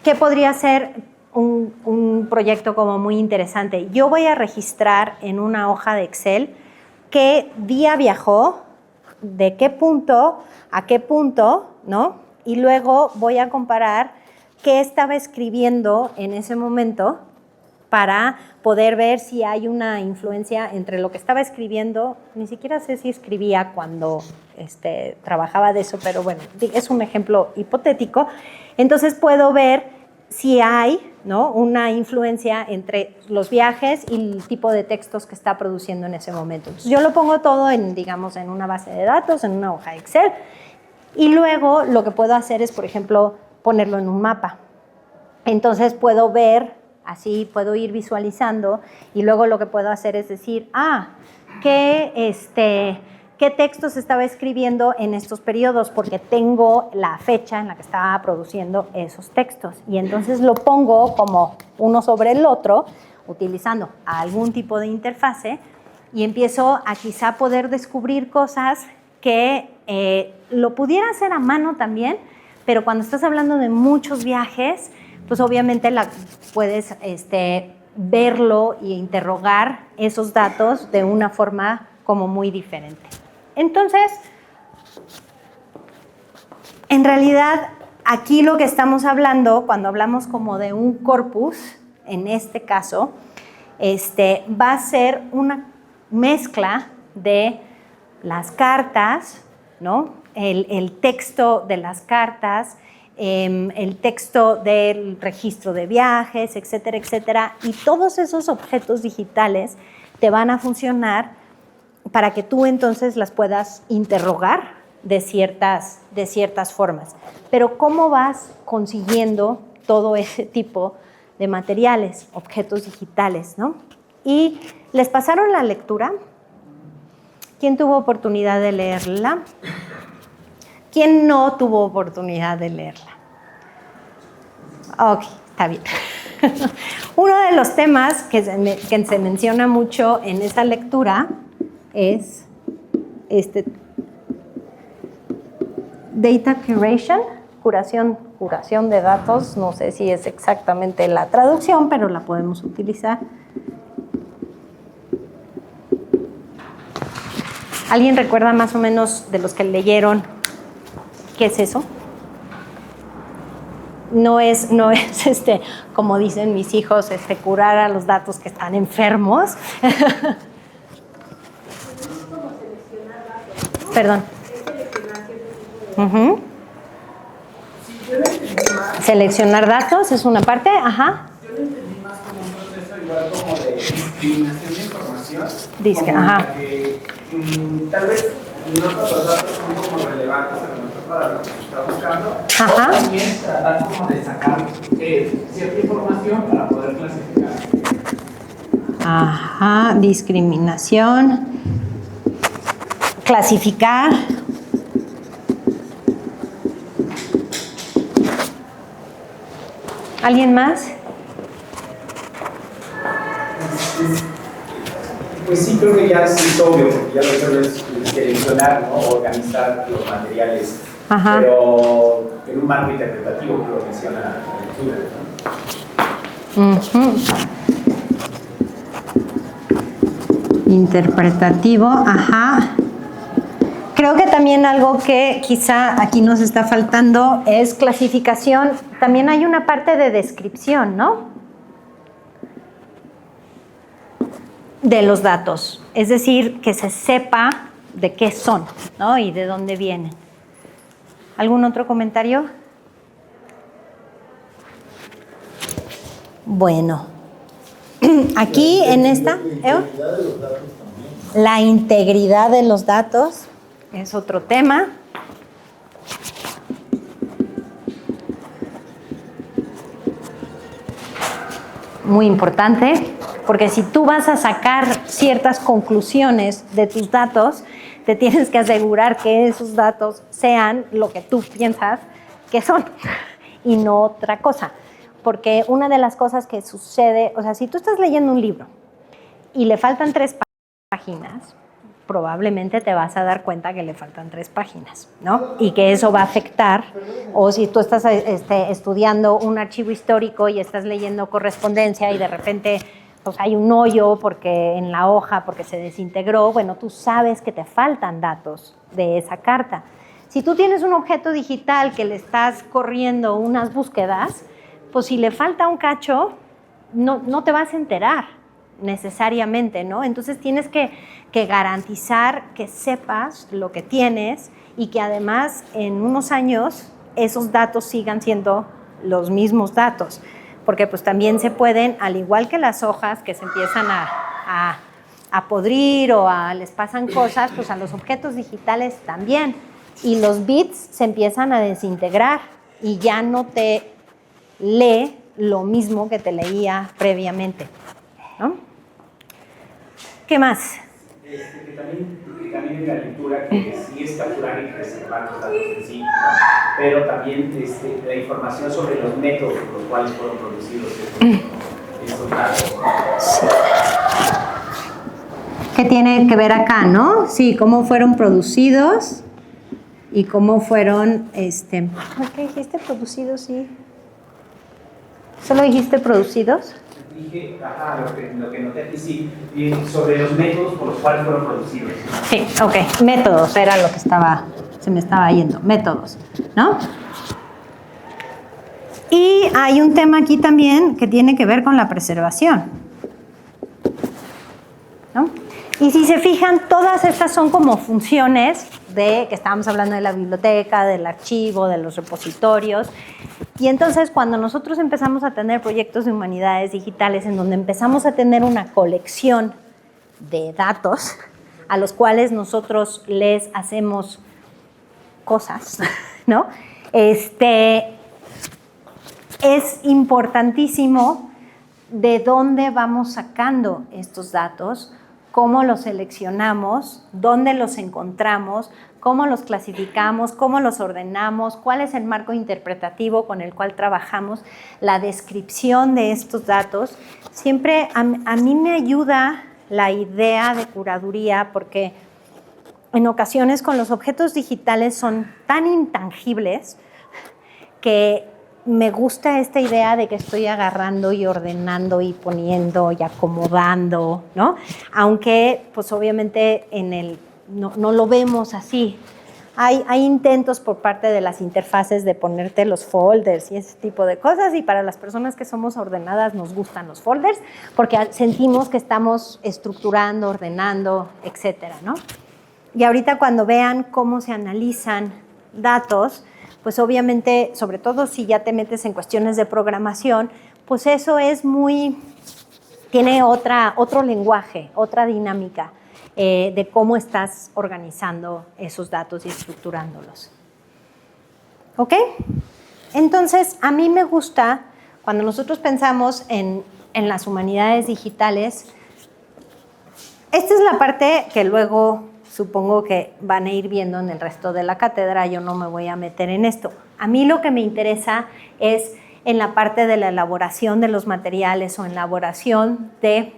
¿qué podría ser un proyecto como muy interesante? Yo voy a registrar en una hoja de Excel qué día viajó, de qué punto a qué punto, ¿no? Y luego voy a comparar qué estaba escribiendo en ese momento para poder ver si hay una influencia entre lo que estaba escribiendo. Ni siquiera sé si escribía cuando trabajaba de eso, pero bueno, es un ejemplo hipotético. Entonces puedo ver si hay, ¿no?, una influencia entre los viajes y el tipo de textos que está produciendo en ese momento. Entonces yo lo pongo todo en, digamos, en una base de datos, en una hoja Excel, y luego lo que puedo hacer es, por ejemplo, ponerlo en un mapa. Entonces puedo ver, así puedo ir visualizando, y luego lo que puedo hacer es decir, ¿qué textos estaba escribiendo en estos periodos? Porque tengo la fecha en la que estaba produciendo esos textos. Y entonces lo pongo como uno sobre el otro, utilizando algún tipo de interfase, y empiezo a quizá poder descubrir cosas que lo pudiera hacer a mano también, pero cuando estás hablando de muchos viajes, pues obviamente puedes verlo e interrogar esos datos de una forma como muy diferente. Entonces, en realidad, aquí lo que estamos hablando, cuando hablamos como de un corpus, en este caso, va a ser una mezcla de las cartas, ¿no?, el texto de las cartas, el texto del registro de viajes, etcétera, etcétera, y todos esos objetos digitales te van a funcionar para que tú entonces las puedas interrogar de ciertas formas. Pero ¿cómo vas consiguiendo todo ese tipo de materiales, objetos digitales, ¿no? Y les pasaron la lectura. ¿Quién tuvo oportunidad de leerla? ¿Quién no tuvo oportunidad de leerla? Ok, está bien. Uno de los temas que se menciona mucho en esa lectura es data curation, curación de datos. No sé si es exactamente la traducción, pero la podemos utilizar. ¿Alguien recuerda más o menos de los que leyeron qué es eso? No es como dicen mis hijos, curar a los datos que están enfermos. Perdón. Seleccionar datos es una parte, ajá.
Yo lo entendí más como un proceso igual como de discriminación de información.
Ajá.
Que tal vez no todos los datos son como relevantes a lo mejor para lo que se está buscando.
Ajá.
O también tratar como de sacar cierta información para poder clasificar.
Ajá, discriminación. Clasificar. ¿Alguien más?
Pues sí, creo que ya es obvio, porque ya lo que es seleccionar, ¿no?, organizar los materiales,
ajá,
pero en un marco interpretativo, que lo menciona la lectura, ¿no?
Interpretativo, ajá. Creo que también algo que quizá aquí nos está faltando es clasificación. También hay una parte de descripción, ¿no?, de los datos. Es decir, que se sepa de qué son, ¿no?, y de dónde vienen. ¿Algún otro comentario? Bueno, aquí en esta... La integridad de los datos es otro tema. Muy importante, porque si tú vas a sacar ciertas conclusiones de tus datos, te tienes que asegurar que esos datos sean lo que tú piensas que son y no otra cosa. Porque una de las cosas que sucede, o sea, si tú estás leyendo un libro y le faltan 3 páginas, probablemente te vas a dar cuenta que le faltan 3 páginas, ¿no? Y que eso va a afectar, o si tú estás estudiando un archivo histórico y estás leyendo correspondencia y de repente pues, hay un hoyo porque en la hoja porque se desintegró, bueno, tú sabes que te faltan datos de esa carta. Si tú tienes un objeto digital que le estás corriendo unas búsquedas, pues si le falta un cacho, no te vas a enterar necesariamente, ¿no? Entonces tienes que garantizar que sepas lo que tienes y que además en unos años esos datos sigan siendo los mismos datos, porque pues también se pueden, al igual que las hojas que se empiezan a podrir o les pasan cosas, pues a los objetos digitales también, y los bits se empiezan a desintegrar y ya no te lee lo mismo que te leía previamente, ¿no? ¿Qué más?
Que también en la lectura que sí es capturar y preservar los datos en sí, pero también la información sobre los métodos por los cuales fueron producidos estos datos.
Sí. ¿Qué tiene que ver acá, no? Sí, cómo fueron producidos y cómo fueron, ¿qué dijiste? ¿Producidos? Sí. ¿Solo dijiste producidos?
Dije, lo que noté aquí sí, sobre los métodos por los cuales fueron producidos.
Sí, ok, métodos era lo que se me estaba yendo, métodos, ¿no? Y hay un tema aquí también que tiene que ver con la preservación, ¿no? Y si se fijan, todas estas son como funciones que estábamos hablando de la biblioteca, del archivo, de los repositorios. Y entonces cuando nosotros empezamos a tener proyectos de humanidades digitales en donde empezamos a tener una colección de datos a los cuales nosotros les hacemos cosas, ¿no? Es importantísimo de dónde vamos sacando estos datos, cómo los seleccionamos, dónde los encontramos, cómo los clasificamos, cómo los ordenamos, cuál es el marco interpretativo con el cual trabajamos, la descripción de estos datos. Siempre a mí me ayuda la idea de curaduría porque en ocasiones con los objetos digitales son tan intangibles que me gusta esta idea de que estoy agarrando y ordenando y poniendo y acomodando, ¿no? Aunque, pues obviamente no lo vemos así. Hay intentos por parte de las interfaces de ponerte los folders y ese tipo de cosas, y para las personas que somos ordenadas nos gustan los folders porque sentimos que estamos estructurando, ordenando, etcétera, ¿no? Y ahorita cuando vean cómo se analizan datos, pues obviamente, sobre todo si ya te metes en cuestiones de programación, pues eso tiene otro lenguaje, otra dinámica de cómo estás organizando esos datos y estructurándolos. ¿Ok? Entonces, a mí me gusta, cuando nosotros pensamos en las humanidades digitales, esta es la parte que luego supongo que van a ir viendo en el resto de la cátedra, yo no me voy a meter en esto. A mí lo que me interesa es en la parte de la elaboración de los materiales o en la elaboración de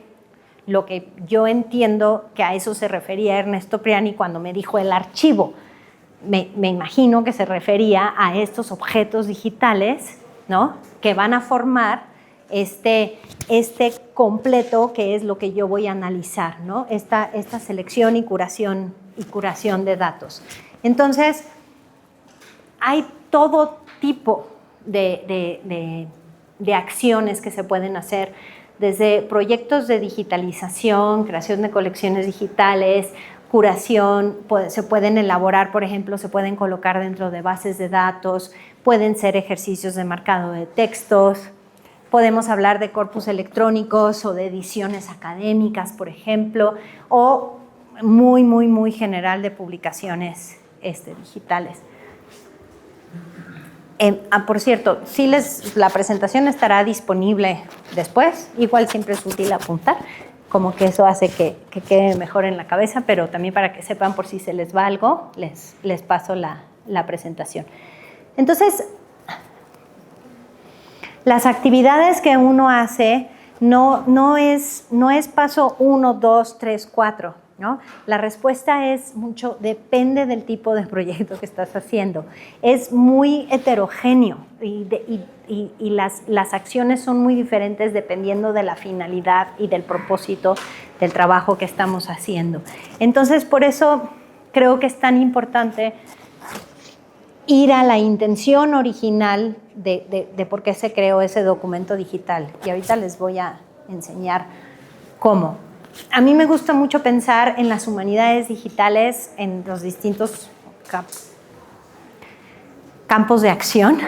lo que yo entiendo que a eso se refería Ernesto Priani cuando me dijo el archivo. Me imagino que se refería a estos objetos digitales, ¿no? Que van a formar este completo que es lo que yo voy a analizar, ¿no? Esta selección y curación de datos. Entonces, hay todo tipo de acciones que se pueden hacer, desde proyectos de digitalización, creación de colecciones digitales, curación, se pueden elaborar, por ejemplo, se pueden colocar dentro de bases de datos, pueden ser ejercicios de marcado de textos, podemos hablar de corpus electrónicos o de ediciones académicas, por ejemplo, o muy general de publicaciones digitales. Por cierto, la presentación estará disponible después, igual siempre es útil apuntar, como que eso hace que quede mejor en la cabeza, pero también para que sepan por si se les va algo, les paso la presentación. Entonces, las actividades que uno hace no es paso 1, 2, 3, 4, ¿no? La respuesta es mucho, depende del tipo de proyecto que estás haciendo. Es muy heterogéneo y las acciones son muy diferentes dependiendo de la finalidad y del propósito del trabajo que estamos haciendo. Entonces, por eso creo que es tan importante ir a la intención original de por qué se creó ese documento digital. Y ahorita les voy a enseñar cómo. A mí me gusta mucho pensar en las humanidades digitales, en los distintos campos de acción,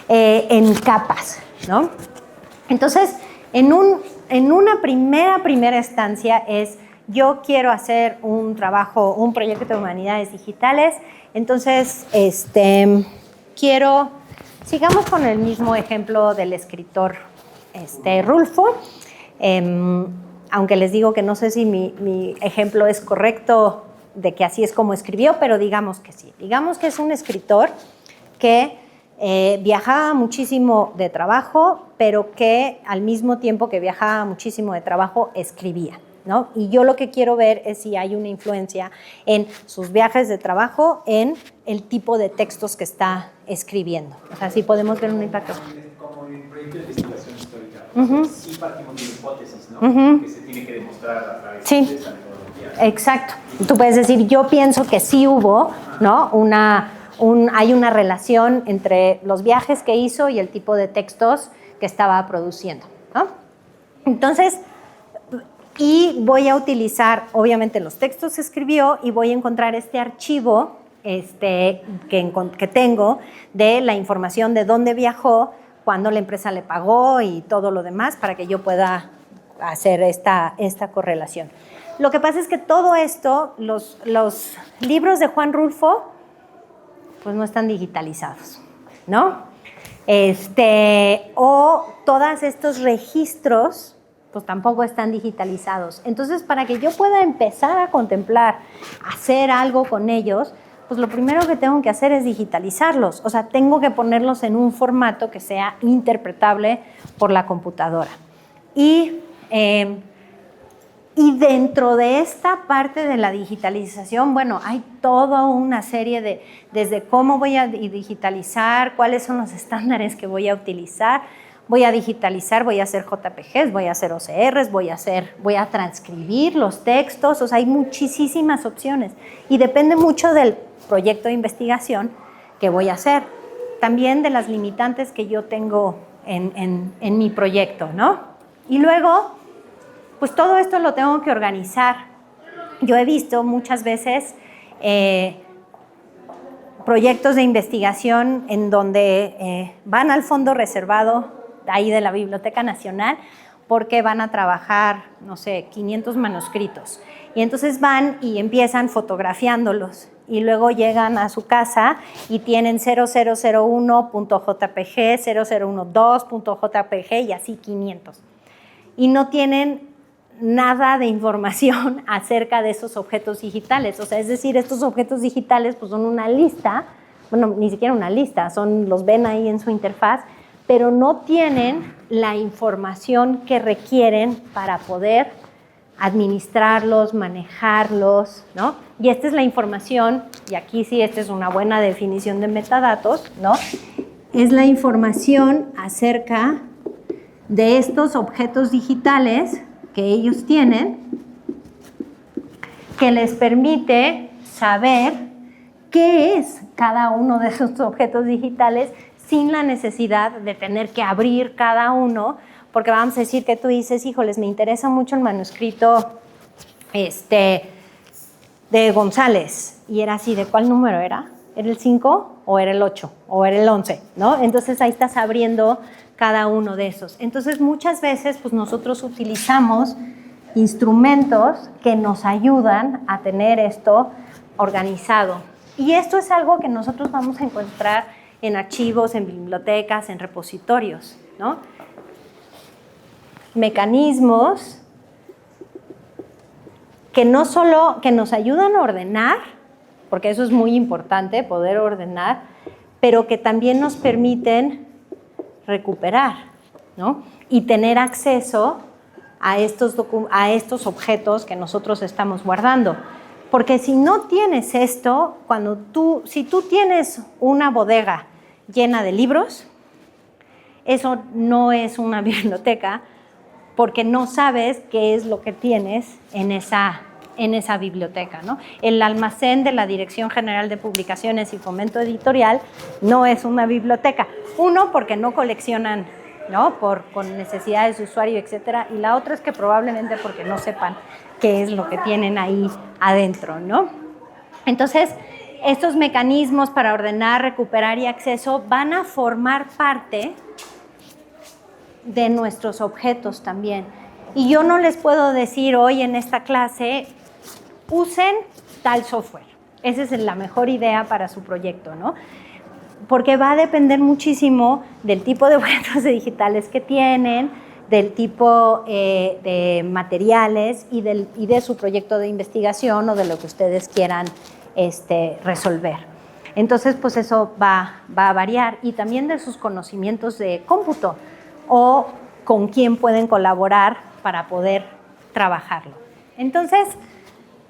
en capas, ¿no? Entonces, en una primera estancia es, yo quiero hacer un trabajo, un proyecto de humanidades digitales, entonces, sigamos con el mismo ejemplo del escritor Rulfo, aunque les digo que no sé si mi ejemplo es correcto de que así es como escribió, pero digamos que sí. Digamos que es un escritor que viajaba muchísimo de trabajo, pero que al mismo tiempo que viajaba muchísimo de trabajo, escribía, ¿no? Y yo lo que quiero ver es si hay una influencia en sus viajes de trabajo, en el tipo de textos que está escribiendo. O sea, si podemos ver un impacto.
Como en el proyecto de investigación histórica, sí partimos de hipótesis, ¿no? Que se tiene que demostrar a través de esta metodología.
Exacto. Tú puedes decir, yo pienso que sí hubo, ¿no? Hay una relación entre los viajes que hizo y el tipo de textos que estaba produciendo, ¿no? Entonces, y voy a utilizar, obviamente, los textos que escribió y voy a encontrar este archivo que tengo de la información de dónde viajó, cuándo la empresa le pagó y todo lo demás para que yo pueda hacer esta correlación. Lo que pasa es que todo esto, los libros de Juan Rulfo, pues no están digitalizados, ¿no? O todos estos registros, pues tampoco están digitalizados. Entonces, para que yo pueda empezar a contemplar, hacer algo con ellos, pues lo primero que tengo que hacer es digitalizarlos. O sea, tengo que ponerlos en un formato que sea interpretable por la computadora. Y dentro de esta parte de la digitalización, bueno, hay toda una serie desde cómo voy a digitalizar, cuáles son los estándares que voy a utilizar. Voy a digitalizar, voy a hacer JPGs, voy a hacer OCRs, voy a transcribir los textos, o sea, hay muchísimas opciones y depende mucho del proyecto de investigación que voy a hacer, también de las limitantes que yo tengo en mi proyecto, ¿no? Y luego, pues todo esto lo tengo que organizar. Yo he visto muchas veces proyectos de investigación en donde van al fondo reservado ahí de la Biblioteca Nacional porque van a trabajar, no sé, 500 manuscritos. Y entonces van y empiezan fotografiándolos y luego llegan a su casa y tienen 0001.jpg, 0012.jpg y así 500. Y no tienen nada de información acerca de esos objetos digitales. O sea, es decir, estos objetos digitales pues son una lista, bueno, ni siquiera una lista, los ven ahí en su interfaz, pero no tienen la información que requieren para poder administrarlos, manejarlos, ¿no? Y esta es la información, y aquí sí, esta es una buena definición de metadatos, ¿no? Es la información acerca de estos objetos digitales que ellos tienen, que les permite saber qué es cada uno de esos objetos digitales sin la necesidad de tener que abrir cada uno, porque vamos a decir que tú dices, híjoles, me interesa mucho el manuscrito de González, y era así, ¿de cuál número era? ¿Era el 5 o era el 8 o era el 11? ¿No? Entonces ahí estás abriendo cada uno de esos. Entonces muchas veces pues nosotros utilizamos instrumentos que nos ayudan a tener esto organizado. Y esto es algo que nosotros vamos a encontrar en archivos, en bibliotecas, en repositorios, ¿no? Mecanismos que no solo que nos ayudan a ordenar, porque eso es muy importante, poder ordenar, pero que también nos permiten recuperar, ¿no? Y tener acceso a estos objetos que nosotros estamos guardando. Porque si no tienes esto, si tú tienes una bodega llena de libros, eso no es una biblioteca, porque no sabes qué es lo que tienes en esa en esa biblioteca, ¿no? El almacén de la Dirección General de Publicaciones y Fomento Editorial no es una biblioteca. Uno, porque no coleccionan, ¿no? Con necesidades de usuario, etcétera. Y la otra es que probablemente porque no sepan qué es lo que tienen ahí adentro, ¿no? Entonces, estos mecanismos para ordenar, recuperar y acceso van a formar parte de nuestros objetos también. Y yo no les puedo decir hoy en esta clase, usen tal software. Esa es la mejor idea para su proyecto, ¿no? Porque va a depender muchísimo del tipo de objetos digitales que tienen, del tipo de materiales y de su proyecto de investigación o de lo que ustedes quieran resolver. Entonces, pues eso va a variar, y también de sus conocimientos de cómputo o con quién pueden colaborar para poder trabajarlo. Entonces,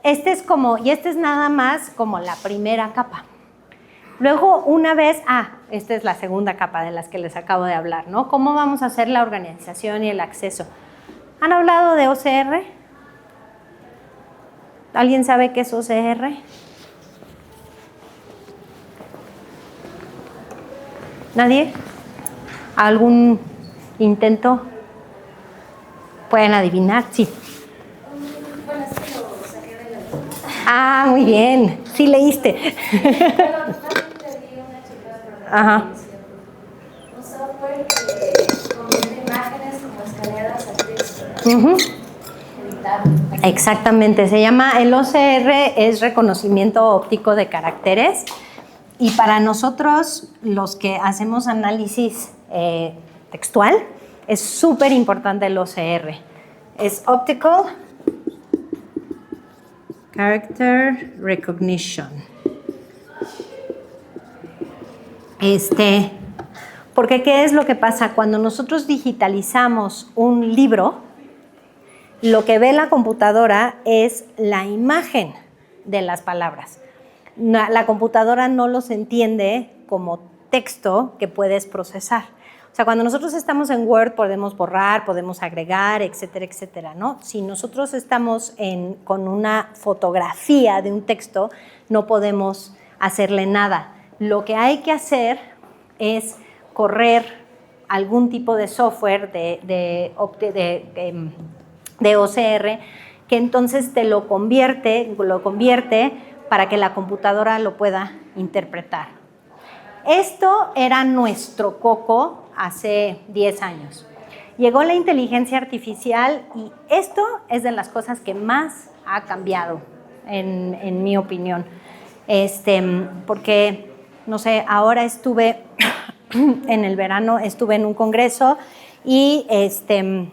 este es nada más como la primera capa. Luego, una vez, esta es la segunda capa de las que les acabo de hablar, ¿no? ¿Cómo vamos a hacer la organización y el acceso? ¿Han hablado de OCR? ¿Alguien sabe qué es OCR? ¿Nadie? ¿Algún intento? ¿Pueden adivinar? Sí.
Bueno, es que lo saqué de la...
Muy bien. Sí leíste.
Pero totalmente vi una chica de programación. Un software que convierte imágenes como escaneadas a texto. Editable.
Exactamente. Se llama, el OCR es reconocimiento óptico de caracteres. Y para nosotros, los que hacemos análisis textual, es súper importante el OCR. Es Optical Character Recognition. Porque ¿qué es lo que pasa? Cuando nosotros digitalizamos un libro, lo que ve la computadora es la imagen de las palabras. La computadora no los entiende como texto que puedes procesar. O sea, cuando nosotros estamos en Word podemos borrar, podemos agregar, etcétera, etcétera, ¿no? Si nosotros estamos con una fotografía de un texto, no podemos hacerle nada. Lo que hay que hacer es correr algún tipo de software de OCR que entonces te lo convierte para que la computadora lo pueda interpretar. Esto era nuestro coco hace 10 años. Llegó la inteligencia artificial y esto es de las cosas que más ha cambiado, en mi opinión. Porque, no sé, ahora estuve, en el verano estuve en un congreso y estaba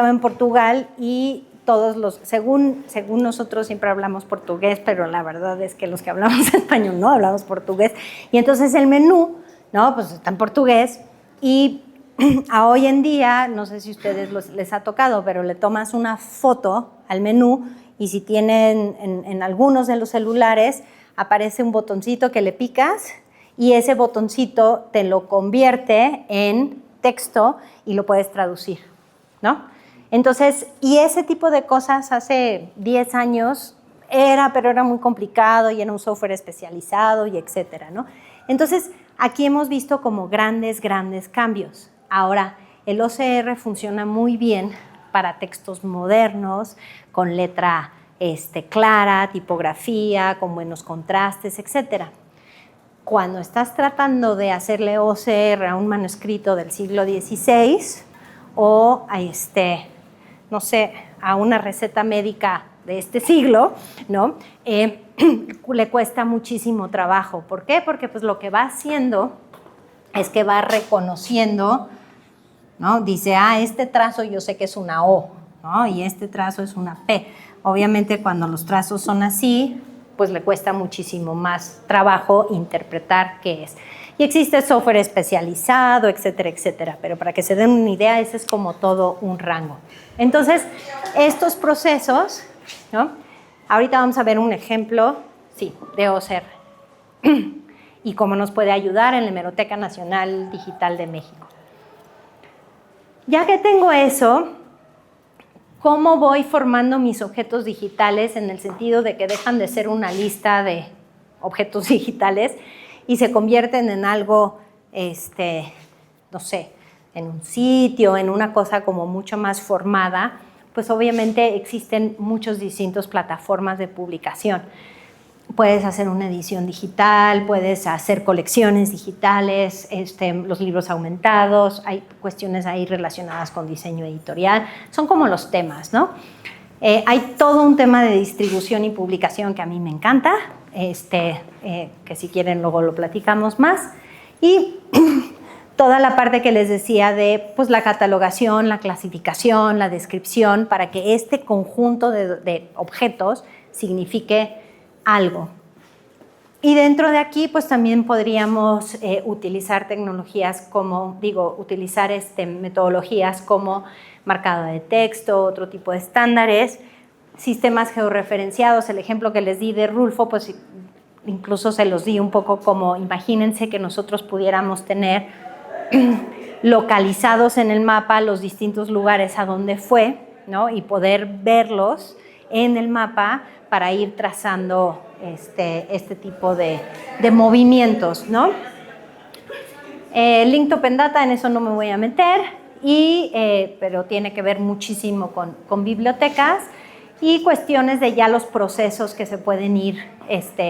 en Portugal y según nosotros siempre hablamos portugués, pero la verdad es que los que hablamos español no hablamos portugués. Y entonces el menú, ¿no? Pues está en portugués y a hoy en día, no sé si a ustedes les ha tocado, pero le tomas una foto al menú y si tienen en algunos de los celulares aparece un botoncito que le picas y ese botoncito te lo convierte en texto y lo puedes traducir, ¿no? Entonces, y ese tipo de cosas hace 10 años pero era muy complicado y era un software especializado y etcétera, ¿no? Entonces, aquí hemos visto como grandes cambios. Ahora, el OCR funciona muy bien para textos modernos, con letra clara, tipografía, con buenos contrastes, etcétera. Cuando estás tratando de hacerle OCR a un manuscrito del siglo XVI o no sé, a una receta médica de este siglo, ¿no? Le cuesta muchísimo trabajo. ¿Por qué? Porque pues lo que va haciendo es que va reconociendo, ¿no? Dice, este trazo yo sé que es una O, ¿no? Y este trazo es una P. Obviamente cuando los trazos son así, pues le cuesta muchísimo más trabajo interpretar qué es. Y existe software especializado, etcétera, etcétera. Pero para que se den una idea, ese es como todo un rango. Entonces, estos procesos, ¿no? Ahorita vamos a ver un ejemplo, sí, de OCR. Y cómo nos puede ayudar en la Hemeroteca Nacional Digital de México. Ya que tengo eso, cómo voy formando mis objetos digitales en el sentido de que dejan de ser una lista de objetos digitales y se convierten en algo, no sé, en un sitio, en una cosa como mucho más formada, pues obviamente existen muchas distintas plataformas de publicación. Puedes hacer una edición digital, puedes hacer colecciones digitales, los libros aumentados, hay cuestiones ahí relacionadas con diseño editorial, son como los temas, ¿no? Hay todo un tema de distribución y publicación que a mí me encanta, que si quieren luego lo platicamos más, y toda la parte que les decía de pues, la catalogación, la clasificación, la descripción, para que este conjunto de objetos signifique algo. Y dentro de aquí, pues también podríamos utilizar tecnologías como, utilizar metodologías como marcado de texto, otro tipo de estándares, sistemas georreferenciados. El ejemplo que les di de Rulfo, pues incluso se los di un poco como, imagínense que nosotros pudiéramos tener localizados en el mapa los distintos lugares a donde fue, ¿no? Y poder verlos en el mapa para ir trazando este tipo de movimientos, ¿no? Linked Open Data, en eso no me voy a meter, pero tiene que ver muchísimo con bibliotecas y cuestiones de ya los procesos que se pueden ir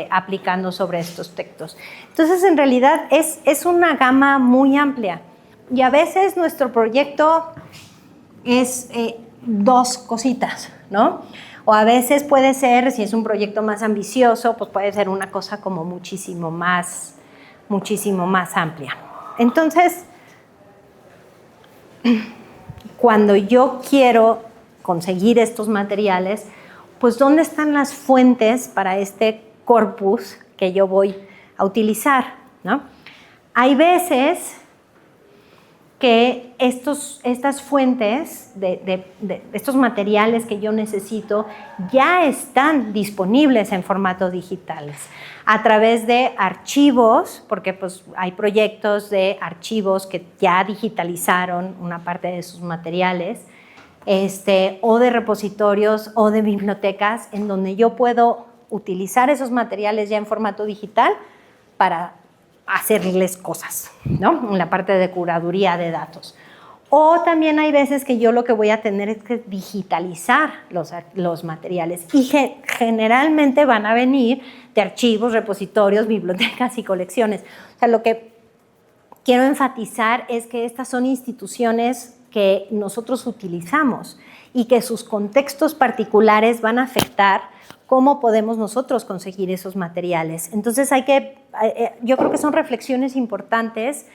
aplicando sobre estos textos. Entonces, en realidad, es una gama muy amplia y a veces nuestro proyecto es dos cositas, ¿no? O a veces puede ser, si es un proyecto más ambicioso, pues puede ser una cosa como muchísimo más amplia. Entonces, cuando yo quiero conseguir estos materiales, pues ¿dónde están las fuentes para este corpus que yo voy a utilizar, ¿no? Hay veces que estas fuentes de estos materiales que yo necesito ya están disponibles en formato digitales a través de archivos, porque pues hay proyectos de archivos que ya digitalizaron una parte de sus materiales, o de repositorios o de bibliotecas en donde yo puedo utilizar esos materiales ya en formato digital para hacerles cosas, ¿no? En la parte de curaduría de datos. O también hay veces que yo lo que voy a tener es que digitalizar los materiales y generalmente van a venir de archivos, repositorios, bibliotecas y colecciones. O sea, lo que quiero enfatizar es que estas son instituciones que nosotros utilizamos y que sus contextos particulares van a afectar cómo podemos nosotros conseguir esos materiales. Entonces yo creo que son reflexiones importantes.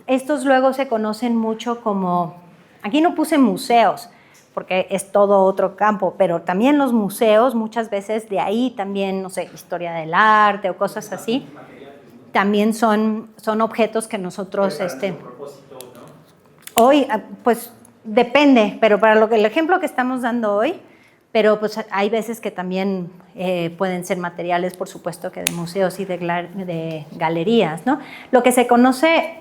Estos luego se conocen mucho como, aquí no puse museos, porque es todo otro campo, pero también los museos, muchas veces de ahí también, no sé, historia del arte o cosas así, también son objetos que nosotros, hoy, pues depende, pero para el ejemplo que estamos dando hoy, pero pues hay veces que también pueden ser materiales, por supuesto, que de museos y de galerías, ¿no? Lo que se conoce,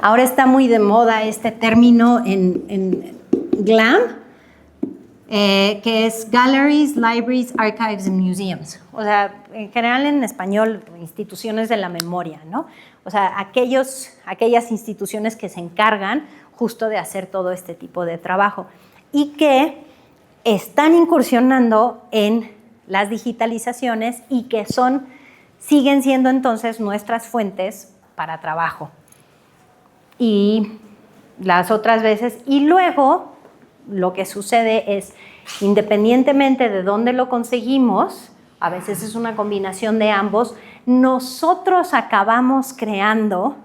ahora está muy de moda este término en GLAM, que es Galleries, Libraries, Archives and Museums. O sea, en general en español, instituciones de la memoria, ¿no? O sea, aquellas instituciones que se encargan justo de hacer todo este tipo de trabajo y que están incursionando en las digitalizaciones y que siguen siendo entonces nuestras fuentes para trabajo. Y las otras veces, y luego lo que sucede es, independientemente de dónde lo conseguimos, a veces es una combinación de ambos, nosotros acabamos creando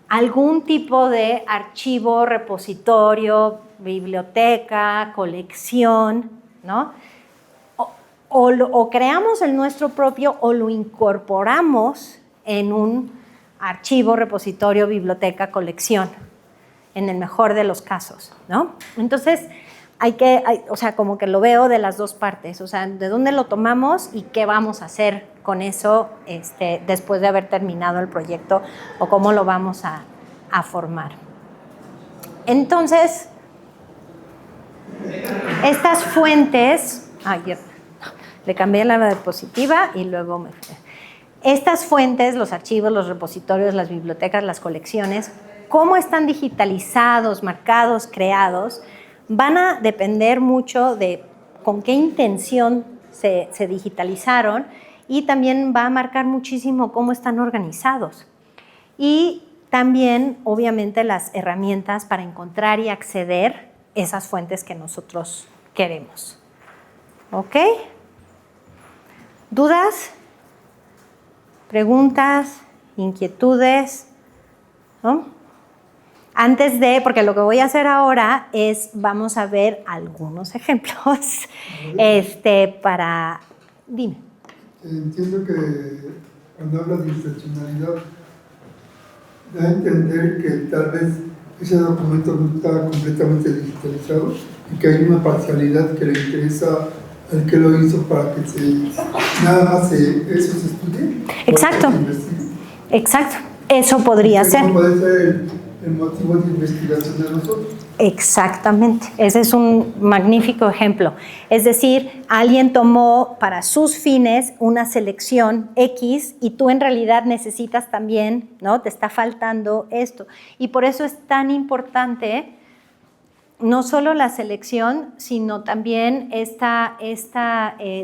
algún tipo de archivo, repositorio, biblioteca, colección, ¿no? O creamos el nuestro propio o lo incorporamos en un archivo, repositorio, biblioteca, colección, en el mejor de los casos, ¿no? Entonces, o sea, como que lo veo de las dos partes, o sea, de dónde lo tomamos y qué vamos a hacer con eso después de haber terminado el proyecto o cómo lo vamos a formar. Entonces, Estas fuentes, le cambié la diapositiva y luego me... Estas fuentes, los archivos, los repositorios, las bibliotecas, las colecciones, cómo están digitalizados, marcados, creados, van a depender mucho de con qué intención se digitalizaron y también va a marcar muchísimo cómo están organizados. Y también, obviamente, las herramientas para encontrar y acceder a esas fuentes que nosotros queremos. ¿Ok? ¿Dudas? ¿Preguntas? ¿Inquietudes? ¿No? Antes de, porque lo que voy a hacer ahora es, vamos a ver algunos ejemplos para... Dime.
Entiendo que cuando hablas de intencionalidad, da a entender que tal vez ese documento no está completamente digitalizado y que hay una parcialidad que le interesa al que lo hizo para que nada más eso se estudie.
Exacto. Exacto. Eso podría ser.
¿Cómo puede ser el motivo de investigación de nosotros?
Exactamente. Ese es un magnífico ejemplo. Es decir, alguien tomó para sus fines una selección X y tú en realidad necesitas también, ¿no? Te está faltando esto. Y por eso es tan importante no solo la selección, sino también esta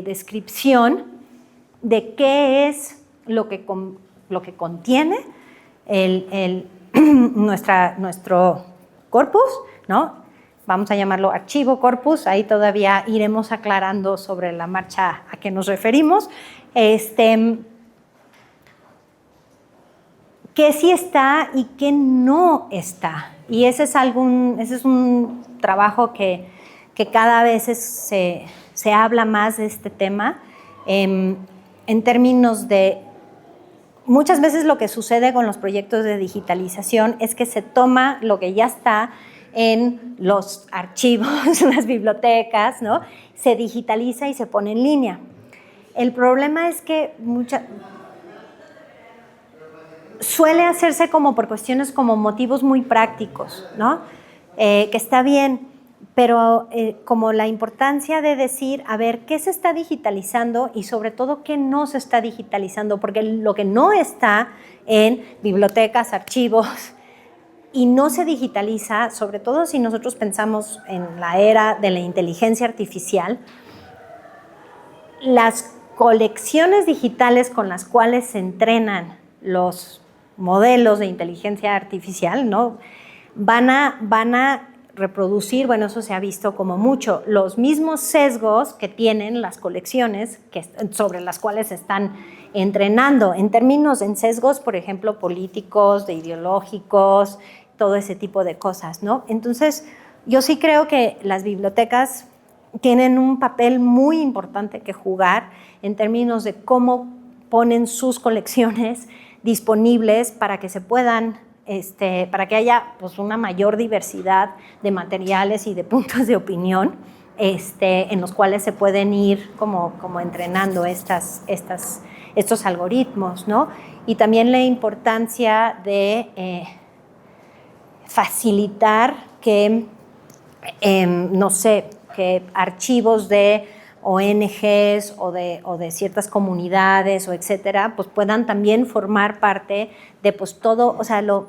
descripción de qué es lo que contiene nuestro corpus, ¿no? Vamos a llamarlo archivo corpus, ahí todavía iremos aclarando sobre la marcha a qué nos referimos. Qué sí está y qué no está. Y ese es un trabajo que cada vez se habla más de este tema en términos de... Muchas veces lo que sucede con los proyectos de digitalización es que se toma lo que ya está en los archivos, las bibliotecas, ¿no? Se digitaliza y se pone en línea. El problema es que suele hacerse como por cuestiones como motivos muy prácticos, ¿no? Que está bien, pero como la importancia de decir, a ver, ¿qué se está digitalizando? Y sobre todo, ¿qué no se está digitalizando? Porque lo que no está en bibliotecas, archivos, y no se digitaliza, sobre todo si nosotros pensamos en la era de la inteligencia artificial, las colecciones digitales con las cuales se entrenan los modelos de inteligencia artificial, ¿no? van a reproducir, bueno, eso se ha visto como mucho, los mismos sesgos que tienen las colecciones sobre las cuales se están entrenando, en sesgos, por ejemplo, políticos, de ideológicos, todo ese tipo de cosas, ¿no? Entonces, yo sí creo que las bibliotecas tienen un papel muy importante que jugar en términos de cómo ponen sus colecciones disponibles para que se puedan, para que haya pues, una mayor diversidad de materiales y de puntos de opinión en los cuales se pueden ir como entrenando estos algoritmos, ¿no? Y también la importancia de facilitar que, no sé, que archivos de ONGs o de ciertas comunidades o etcétera, pues puedan también formar parte de pues todo, o sea, lo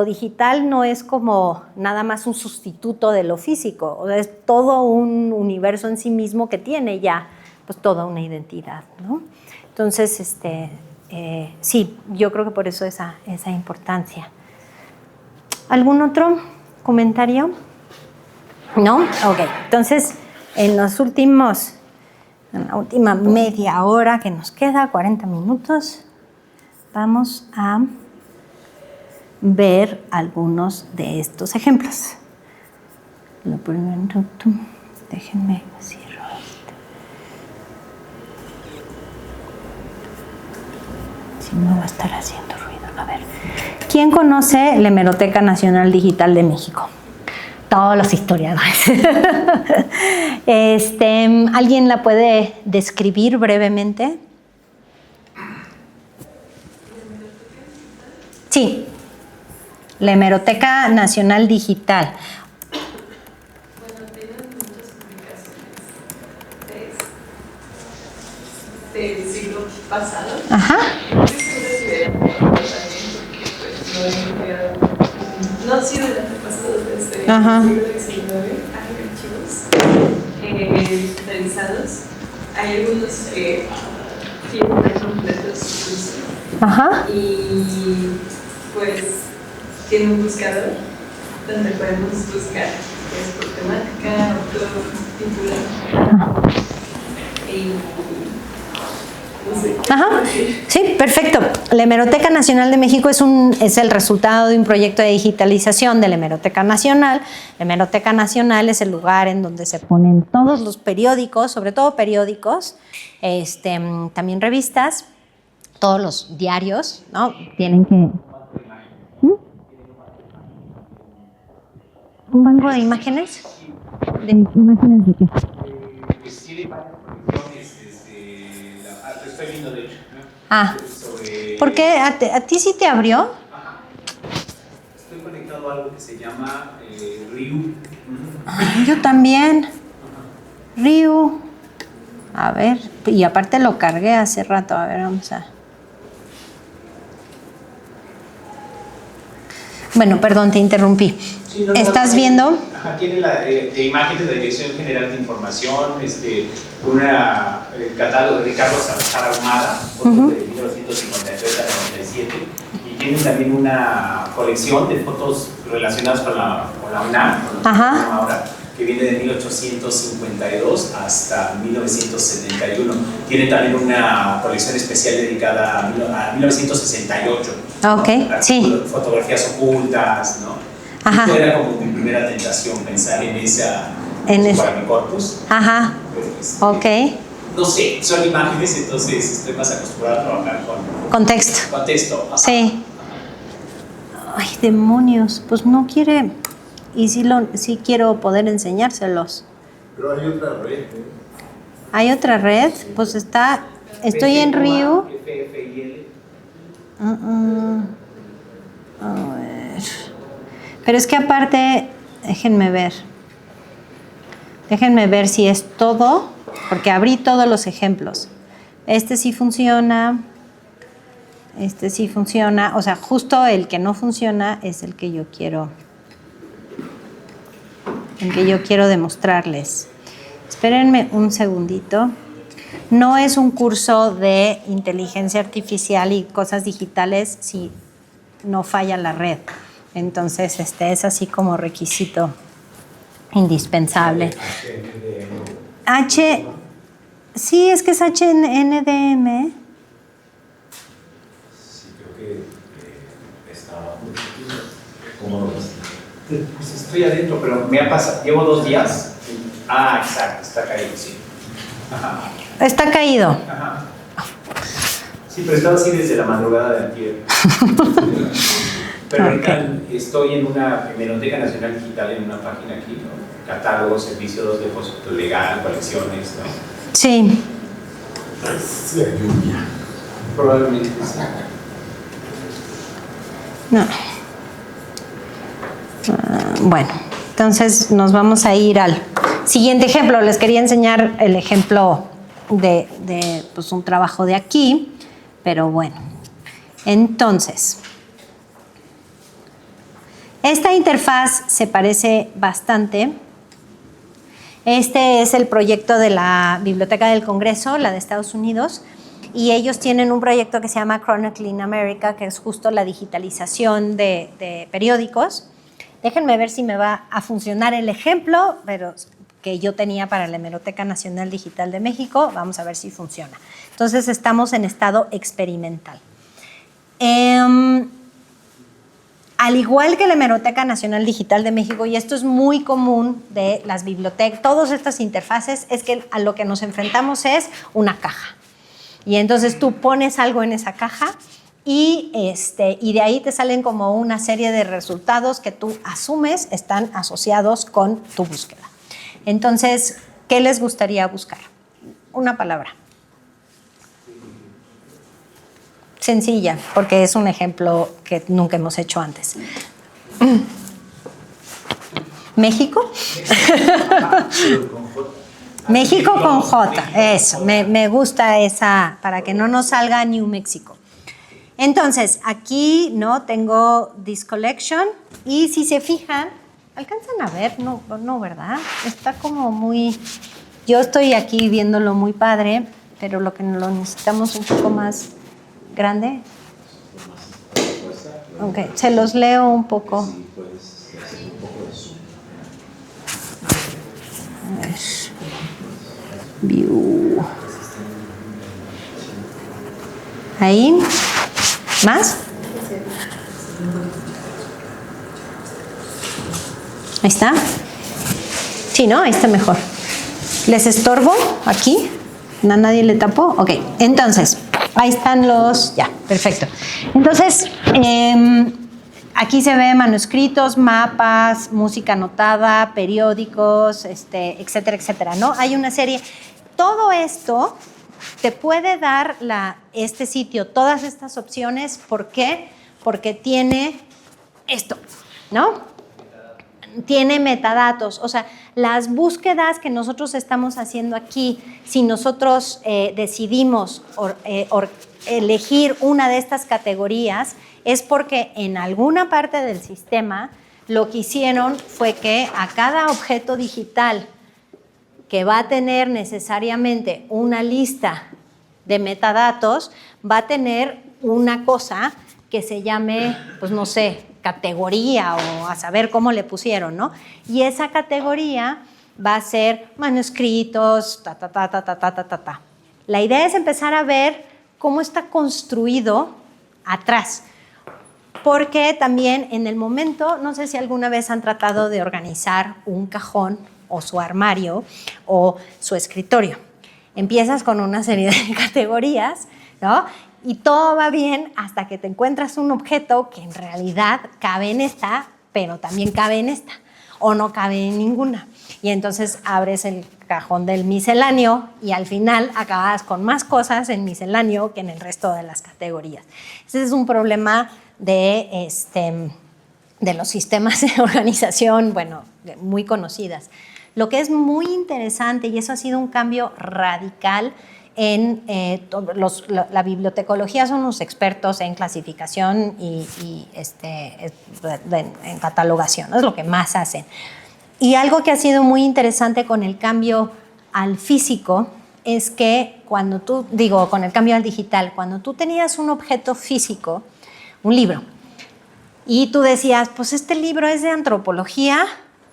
digital no es como nada más un sustituto de lo físico, o sea, es todo un universo en sí mismo que tiene ya pues toda una identidad, ¿no? Entonces, sí, yo creo que por eso esa importancia. ¿Algún otro comentario? ¿No? Ok, entonces, en la última media hora que nos queda, 40 minutos, vamos a ver algunos de estos ejemplos. Lo primero, déjenme cierro esto. Si no va a estar haciendo ruido. A ver, ¿quién conoce la Hemeroteca Nacional Digital de México? Todos los historiadores. ¿Alguien la puede describir brevemente? Sí, la Hemeroteca Nacional Digital.
Bueno, tienen muchas publicaciones del siglo pasado.
Ajá.
No estoy segura si de también, porque pues no he estudiado, no ha sido el antepasado desde el
Ajá.
siglo XIX, hay archivos digitalizados. Hay algunos que tienen completos incluso.
Ajá.
Y pues tiene un buscador donde podemos buscar pues, por temática, autor, pintura y no sé.
Ajá. Sí, perfecto. La Hemeroteca Nacional de México es el resultado de un proyecto de digitalización de la Hemeroteca Nacional. La Hemeroteca Nacional es el lugar en donde se ponen todos los periódicos, sobre todo periódicos, también revistas, todos los diarios, ¿no? Tienen que... ¿Un banco de imágenes? ¿De imágenes de qué?
Tiene varias colecciones desde la... estoy viendo de hecho, ¿no?
Ah,
Sobre...
¿por qué? ¿A ti sí te abrió?
Ajá. Estoy conectado a algo que se llama Ryu.
Yo también. Ryu. A ver, y aparte lo cargué hace rato. A ver, vamos a... Bueno, perdón, te interrumpí.
Sí, no,
¿Estás viendo?
Ajá, tiene la imagen de la Dirección General de Información, catálogo de Ricardo Salazar Ahumada, fotos de 1953 a 97, y tiene también una colección de fotos relacionadas con la UNAM,
Ajá.
ahora, que viene de 1852 hasta 1971. Tiene también una colección especial dedicada a 1968.
Ok, sí.
Fotografías ocultas, ¿no?
Ajá.
Esto era como mi primera tentación, pensar en esa para mi corpus.
Ajá.
Pues,
Ok.
no sé, son imágenes, entonces estoy más acostumbrado a trabajar con
Contexto.
contexto. Ajá.
Sí. Ay, demonios. Pues no quiere... Y sí quiero poder enseñárselos.
Pero hay otra red, ¿eh?
¿Hay otra red? Pues estoy en Ryu. A ver. Pero es que aparte, déjenme ver si es todo, porque abrí todos los ejemplos. Este sí funciona, o sea, justo el que no funciona es el que yo quiero demostrarles. Espérenme un segundito. No es un curso de inteligencia artificial y cosas digitales si no falla la red. Entonces, es así como requisito indispensable. Sí, es que es HNDM.
Sí, creo que estaba... ¿Cómo lo ves? Pues estoy adentro, pero me ha pasado, llevo 2 días. Ah, exacto, está caído, sí. Ajá.
Está caído.
Ajá. Sí, pero estaba así desde la madrugada de antier. Pero ahorita estoy en una Hemeroteca Nacional Digital, en una página aquí, ¿no? Catálogos, servicios, depósito legal, colecciones, ¿no?
Sí.
Es la lluvia.
Probablemente sí.
No. Bueno, entonces nos vamos a ir al siguiente ejemplo. Les quería enseñar el ejemplo de pues, un trabajo de aquí, pero bueno. Entonces, esta interfaz se parece bastante. Este es el proyecto de la Biblioteca del Congreso, la de Estados Unidos, y ellos tienen un proyecto que se llama Chronicling America, que es justo la digitalización de periódicos. Déjenme ver si me va a funcionar el ejemplo, pero que yo tenía para la Hemeroteca Nacional Digital de México. Vamos a ver si funciona. Entonces, estamos en estado experimental. Al igual que la Hemeroteca Nacional Digital de México, y esto es muy común de las bibliotecas, todas estas interfaces, es que a lo que nos enfrentamos es una caja. Y entonces tú pones algo en esa caja y de ahí te salen como una serie de resultados que tú asumes están asociados con tu búsqueda. Entonces, ¿qué les gustaría buscar? Una palabra. Sencilla, porque es un ejemplo que nunca hemos hecho antes. ¿México? México con J, eso, me gusta esa, para que no nos salga New Mexico. Entonces, aquí, ¿no? Tengo This Collection, y si se fijan, ¿alcanzan a ver? No, ¿verdad? Está como muy... Yo estoy aquí viéndolo muy padre, pero lo necesitamos un poco más grande. Ok, se los leo un poco. A ver. View. Ahí. ¿Más? Ahí está. Sí, ¿no? Ahí está mejor. ¿Les estorbo aquí? ¿A nadie le tapó? Ok, entonces, ahí están los... Ya, perfecto. Entonces, aquí se ve manuscritos, mapas, música anotada, periódicos, etcétera, etcétera, ¿no? Hay una serie... Todo esto te puede dar este sitio, todas estas opciones. ¿Por qué? Porque tiene esto, ¿no? Tiene metadatos, o sea, las búsquedas que nosotros estamos haciendo aquí, si nosotros decidimos elegir una de estas categorías, es porque en alguna parte del sistema lo que hicieron fue que a cada objeto digital que va a tener necesariamente una lista de metadatos, va a tener una cosa que se llame, pues no sé, categoría, o a saber cómo le pusieron, ¿no? Y esa categoría va a ser manuscritos, ta. La idea es empezar a ver cómo está construido atrás, porque también en el momento, no sé si alguna vez han tratado de organizar un cajón o su armario o su escritorio. Empiezas con una serie de categorías, ¿no? Y todo va bien hasta que te encuentras un objeto que en realidad cabe en esta, pero también cabe en esta, o no cabe en ninguna. Y entonces abres el cajón del misceláneo y al final acabas con más cosas en misceláneo que en el resto de las categorías. Ese es un problema de los sistemas de organización, bueno, muy conocidas. Lo que es muy interesante, y eso ha sido un cambio radical en la bibliotecología, son los expertos en clasificación y en catalogación, ¿no? Es lo que más hacen. Y algo que ha sido muy interesante con el cambio al físico es que con el cambio al digital, cuando tú tenías un objeto físico, un libro, y tú decías, pues este libro es de antropología,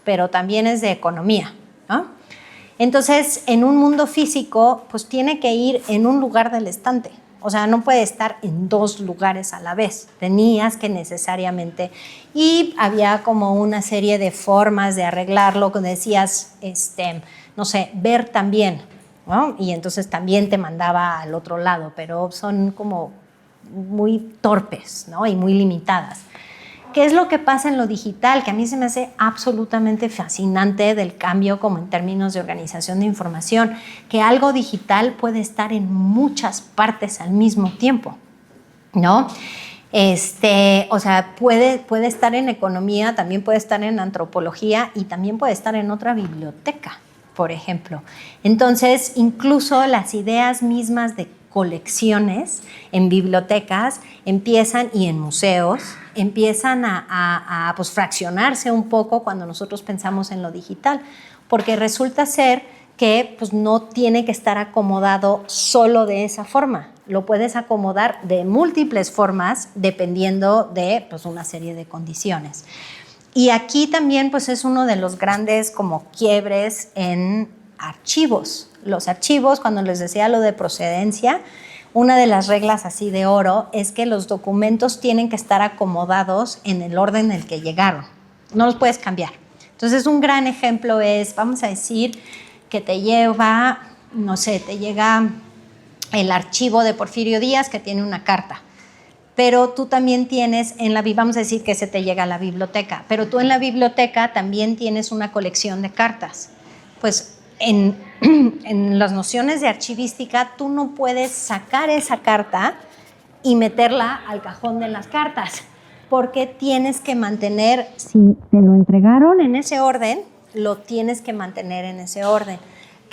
pero también es de economía, ¿no? Entonces, en un mundo físico, pues tiene que ir en un lugar del estante. O sea, no puede estar en dos lugares a la vez. Tenías que necesariamente... Y había como una serie de formas de arreglarlo, que decías, no sé, ver también, ¿no? Y entonces también te mandaba al otro lado, pero son como muy torpes, ¿no? Y muy limitadas. ¿Qué es lo que pasa en lo digital? Que a mí se me hace absolutamente fascinante del cambio como en términos de organización de información, que algo digital puede estar en muchas partes al mismo tiempo, ¿no? O sea, puede estar en economía, también puede estar en antropología y también puede estar en otra biblioteca, por ejemplo. Entonces, incluso las ideas mismas de colecciones en bibliotecas empiezan, y en museos, empiezan a pues, fraccionarse un poco cuando nosotros pensamos en lo digital, porque resulta ser que pues, no tiene que estar acomodado solo de esa forma. Lo puedes acomodar de múltiples formas dependiendo de pues, una serie de condiciones. Y aquí también pues, es uno de los grandes como quiebres en archivos. Los archivos, cuando les decía lo de procedencia, una de las reglas así de oro es que los documentos tienen que estar acomodados en el orden en el que llegaron. No los puedes cambiar. Entonces, un gran ejemplo es, vamos a decir, que te llega el archivo de Porfirio Díaz que tiene una carta. Pero tú también tienes, vamos a decir que se te llega a la biblioteca, pero tú en la biblioteca también tienes una colección de cartas. Pues en las nociones de archivística, tú no puedes sacar esa carta y meterla al cajón de las cartas, porque tienes que mantener, si te lo entregaron en ese orden, lo tienes que mantener en ese orden.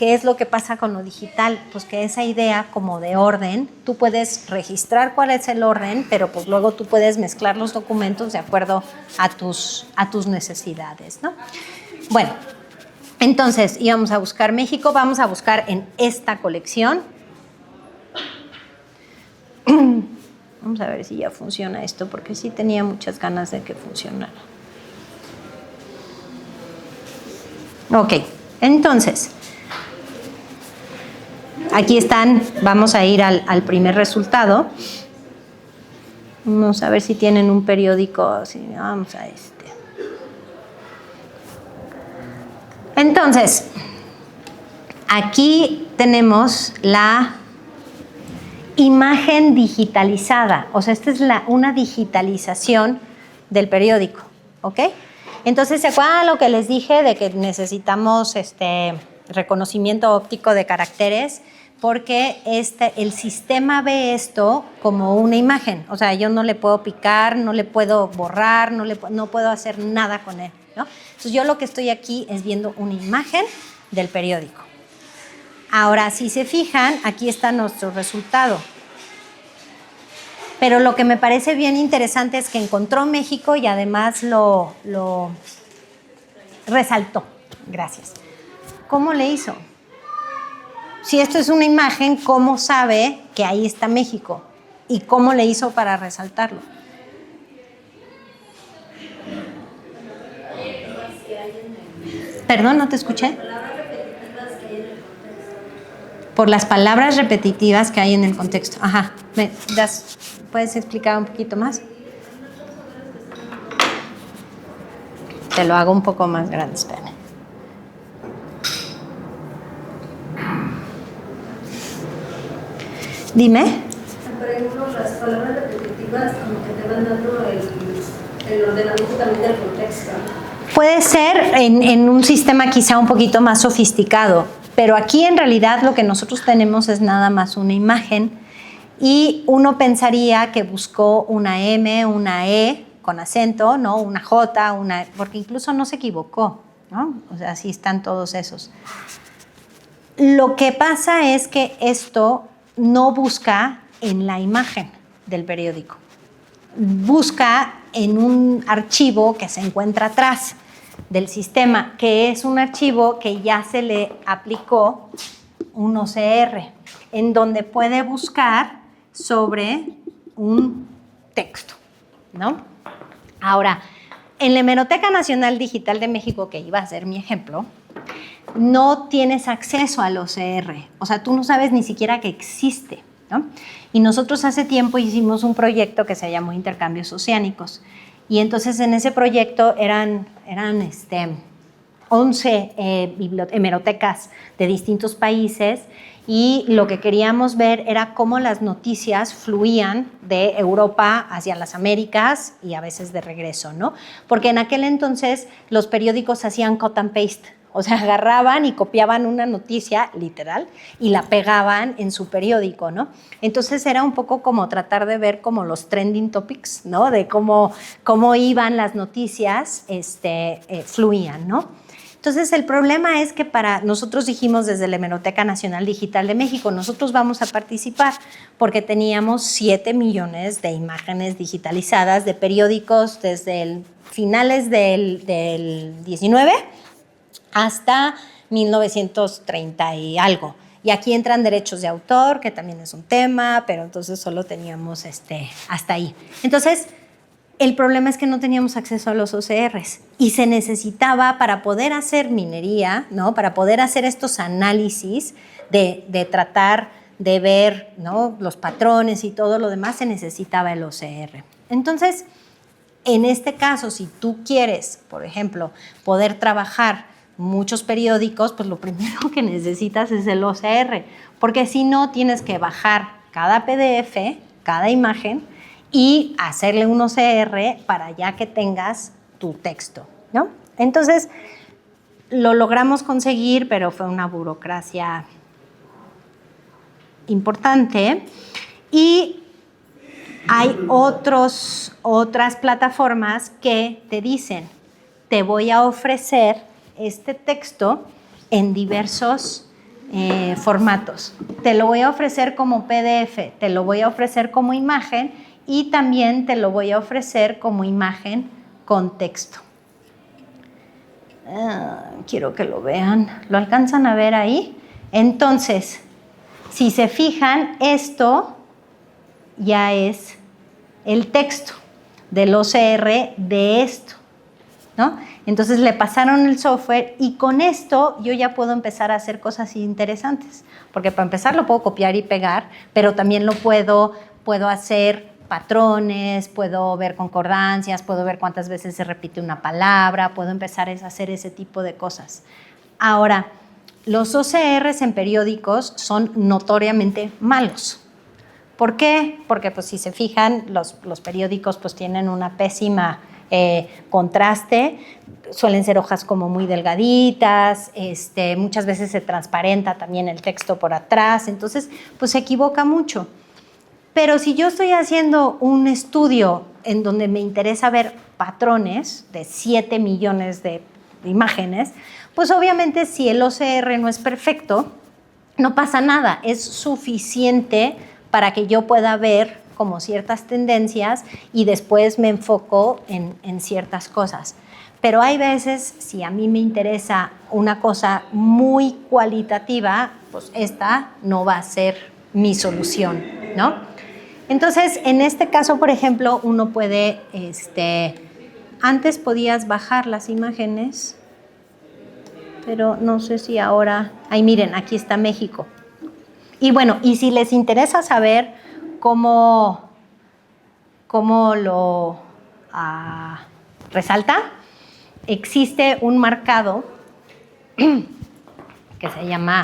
¿qué es lo que pasa con lo digital? Pues que esa idea como de orden, tú puedes registrar cuál es el orden, pero pues luego tú puedes mezclar los documentos de acuerdo a tus necesidades, ¿no? Bueno, entonces íbamos a buscar México, vamos a buscar en esta colección. Vamos a ver si ya funciona esto, porque sí tenía muchas ganas de que funcionara. Ok, entonces, aquí están, vamos a ir al primer resultado. Vamos a ver si tienen un periódico, sí, vamos a este. Entonces, aquí tenemos la imagen digitalizada, o sea, esta es una digitalización del periódico, ¿ok? Entonces, ¿se acuerdan lo que les dije de que necesitamos reconocimiento óptico de caracteres? Porque el sistema ve esto como una imagen, o sea, yo no le puedo picar, no le puedo borrar, no puedo hacer nada con él, ¿no? Entonces, yo lo que estoy aquí es viendo una imagen del periódico. Ahora, si se fijan, aquí está nuestro resultado. Pero lo que me parece bien interesante es que encontró México y además lo resaltó. Gracias. ¿Cómo le hizo? Si esto es una imagen, ¿cómo sabe que ahí está México? ¿Y cómo le hizo para resaltarlo? Perdón, no te escuché. Por las palabras repetitivas que hay en el contexto. Ajá. ¿Puedes explicar un poquito más? Te lo hago un poco más grande, espérame. Dime.
Por ejemplo, las palabras repetitivas como que te van dando el ordenamiento también del contexto.
Puede ser en un sistema quizá un poquito más sofisticado, pero aquí en realidad lo que nosotros tenemos es nada más una imagen y uno pensaría que buscó una M, una E con acento, ¿no? Una J, porque incluso no se equivocó, ¿no? O sea, así están todos esos. Lo que pasa es que esto no busca en la imagen del periódico, busca en un archivo que se encuentra atrás del sistema, que es un archivo que ya se le aplicó un OCR, en donde puede buscar sobre un texto, ¿no? Ahora, en la Hemeroteca Nacional Digital de México, que iba a ser mi ejemplo, no tienes acceso al OCR, o sea, tú no sabes ni siquiera que existe, ¿no? Y nosotros hace tiempo hicimos un proyecto que se llamó Intercambios Oceánicos, y entonces en ese proyecto eran 11 hemerotecas de distintos países, y lo que queríamos ver era cómo las noticias fluían de Europa hacia las Américas y a veces de regreso, ¿no? Porque en aquel entonces los periódicos hacían cut and paste, o sea, agarraban y copiaban una noticia, literal, y la pegaban en su periódico, ¿no? Entonces era un poco como tratar de ver como los trending topics, ¿no? De cómo iban las noticias, fluían, ¿no? Entonces, el problema es que nosotros dijimos desde la Hemeroteca Nacional Digital de México, nosotros vamos a participar porque teníamos 7 millones de imágenes digitalizadas de periódicos desde finales del 19 hasta 1930 y algo. Y aquí entran derechos de autor, que también es un tema, pero entonces solo teníamos hasta ahí. Entonces, el problema es que no teníamos acceso a los OCRs y se necesitaba para poder hacer minería, ¿no? Para poder hacer estos análisis de tratar de ver, ¿no? Los patrones y todo lo demás, se necesitaba el OCR. Entonces, en este caso, si tú quieres, por ejemplo, poder trabajar muchos periódicos, pues lo primero que necesitas es el OCR, porque si no tienes que bajar cada PDF, cada imagen, y hacerle un OCR para ya que tengas tu texto, ¿no? Entonces, lo logramos conseguir, pero fue una burocracia importante. Y hay otras plataformas que te dicen, te voy a ofrecer este texto en diversos formatos. Te lo voy a ofrecer como PDF, te lo voy a ofrecer como imagen y también te lo voy a ofrecer como imagen con texto. Quiero que lo vean. ¿Lo alcanzan a ver ahí? Entonces, si se fijan, esto ya es el texto del OCR de esto, ¿no? Entonces le pasaron el software y con esto yo ya puedo empezar a hacer cosas interesantes, porque para empezar lo puedo copiar y pegar, pero también lo puedo hacer patrones, puedo ver concordancias, puedo ver cuántas veces se repite una palabra, puedo empezar a hacer ese tipo de cosas. Ahora, los OCRs en periódicos son notoriamente malos. ¿Por qué? Porque pues, si se fijan, los periódicos pues, tienen una pésima contraste, suelen ser hojas como muy delgaditas, muchas veces se transparenta también el texto por atrás, entonces pues se equivoca mucho. Pero si yo estoy haciendo un estudio en donde me interesa ver patrones de 7 millones de imágenes, pues obviamente si el OCR no es perfecto, no pasa nada, es suficiente para que yo pueda ver como ciertas tendencias y después me enfoco en ciertas cosas. Pero hay veces, si a mí me interesa una cosa muy cualitativa, pues esta no va a ser mi solución, ¿no? Entonces, en este caso, por ejemplo, uno puede, antes podías bajar las imágenes, pero no sé si ahora, ahí miren, aquí está México. Y bueno, y si les interesa saber cómo lo resalta, existe un marcado que se llama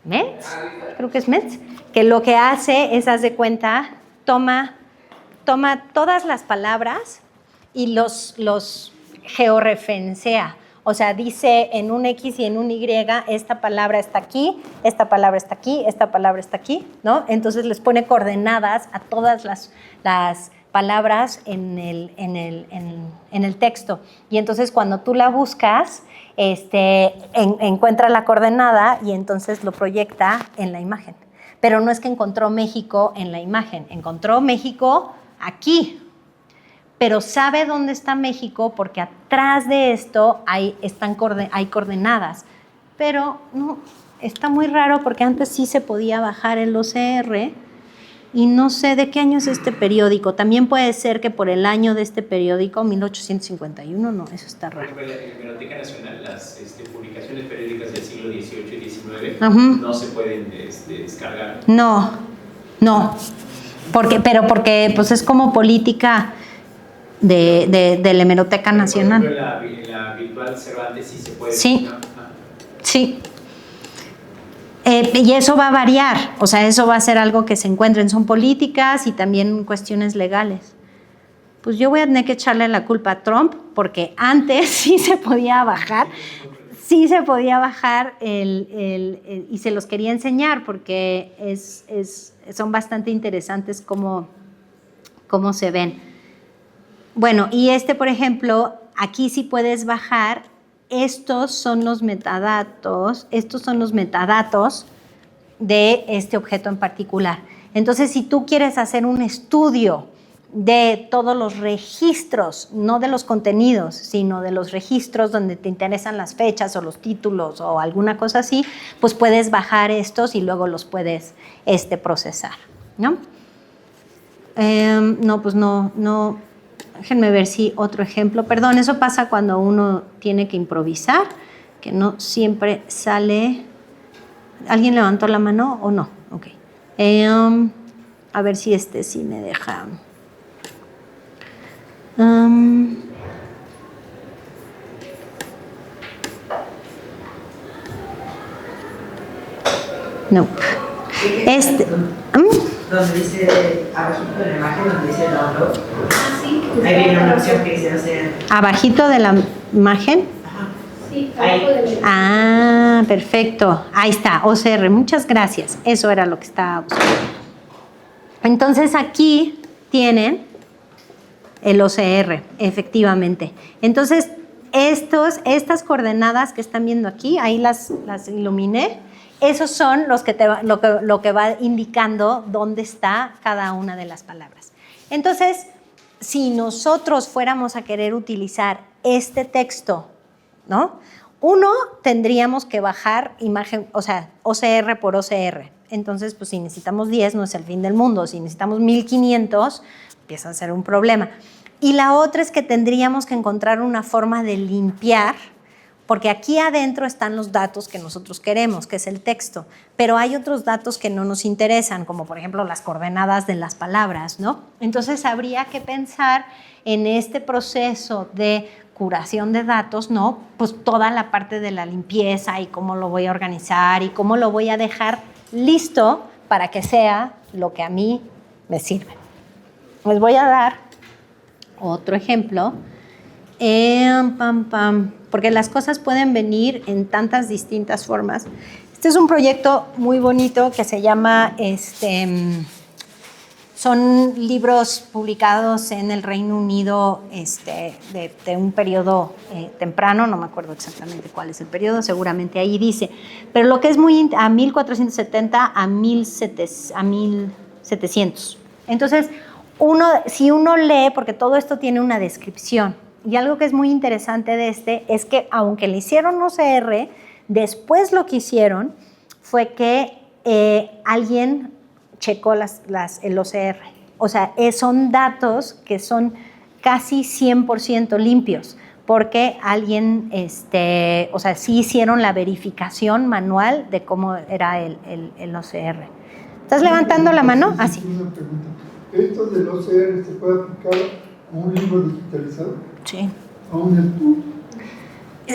METS, creo que es METS, que lo que hace es, haz de cuenta, toma todas las palabras y los georreferencia. O sea, dice en un X y en un Y, esta palabra está aquí, esta palabra está aquí, esta palabra está aquí, ¿no? Entonces les pone coordenadas a todas las palabras en el texto. Y entonces cuando tú la buscas, encuentra la coordenada y entonces lo proyecta en la imagen. Pero no es que encontró México en la imagen, encontró México aquí. Pero sabe dónde está México porque atrás de esto hay coordenadas. Pero no, está muy raro porque antes sí se podía bajar el OCR y no sé de qué año es este periódico. También puede ser que por el año de este periódico, 1851, no, eso está raro.
En la Biblioteca Nacional, las publicaciones periódicas del siglo XVIII y XIX no se pueden descargar.
No, porque pues es como política de la Hemeroteca Nacional.
Por ejemplo, la virtual Cervantes sí se puede.
Sí, sí. Y eso va a variar, o sea, eso va a ser algo que se encuentren, son políticas y también cuestiones legales. Pues yo voy a tener que echarle la culpa a Trump, porque antes sí se podía bajar, y se los quería enseñar, porque son bastante interesantes cómo se ven. Bueno, y por ejemplo, aquí sí puedes bajar. Estos son los metadatos de este objeto en particular. Entonces, si tú quieres hacer un estudio de todos los registros, no de los contenidos, sino de los registros donde te interesan las fechas o los títulos o alguna cosa así, pues puedes bajar estos y luego los puedes procesar, ¿no? No. Déjenme ver si otro ejemplo. Perdón, eso pasa cuando uno tiene que improvisar, que no siempre sale. ¿Alguien levantó la mano o no? Ok. A ver si sí me deja. No.
Donde dice abajito de la imagen, donde dice download. Sí. Ahí viene una opción que dice hacer.
¿Abajito de la imagen?
Ajá.
Sí, abajo de la imagen.
Ah, perfecto. Ahí está, OCR. Muchas gracias. Eso era lo que estaba buscando. Entonces aquí tienen el OCR, efectivamente. Entonces, estas coordenadas que están viendo aquí, ahí las iluminé, esos son los que lo que va indicando dónde está cada una de las palabras. Entonces, si nosotros fuéramos a querer utilizar este texto, ¿no? Uno, tendríamos que bajar imagen, o sea, OCR por OCR. Entonces, pues si necesitamos 10, no es el fin del mundo. Si necesitamos 1500, empieza a ser un problema. Y la otra es que tendríamos que encontrar una forma de limpiar, porque aquí adentro están los datos que nosotros queremos, que es el texto, pero hay otros datos que no nos interesan, como por ejemplo las coordenadas de las palabras, ¿no? Entonces habría que pensar en este proceso de curación de datos, ¿no? Pues toda la parte de la limpieza y cómo lo voy a organizar y cómo lo voy a dejar listo para que sea lo que a mí me sirve. Les voy a dar otro ejemplo. Porque las cosas pueden venir en tantas distintas formas. Este es un proyecto muy bonito que se llama, son libros publicados en el Reino Unido de un periodo temprano, no me acuerdo exactamente cuál es el periodo, seguramente ahí dice, pero lo que es muy, a 1470 a 1700. Entonces, si uno lee, porque todo esto tiene una descripción, y algo que es muy interesante de es que aunque le hicieron OCR, después lo que hicieron fue que alguien checó el OCR. O sea, son datos que son casi 100% limpios, porque alguien, o sea, sí hicieron la verificación manual de cómo era el OCR. ¿Estás levantando la mano? Ah, sí.
Una pregunta. ¿Esto del OCR se puede aplicar a un libro digitalizado?
Sí.
¿A un EPUB?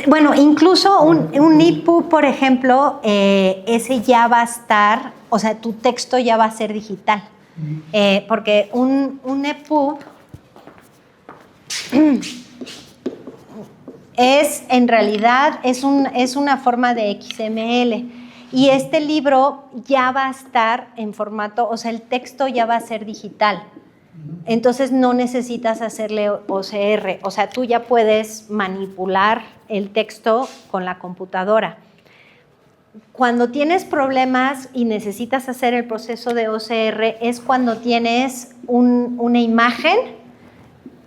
Bueno, incluso un EPUB, por ejemplo, ese ya va a estar, o sea, tu texto ya va a ser digital. Porque un EPUB en realidad es una forma de XML. Y este libro ya va a estar en formato, o sea, el texto ya va a ser digital. Entonces no necesitas hacerle OCR, o sea, tú ya puedes manipular el texto con la computadora. Cuando tienes problemas y necesitas hacer el proceso de OCR es cuando tienes una imagen,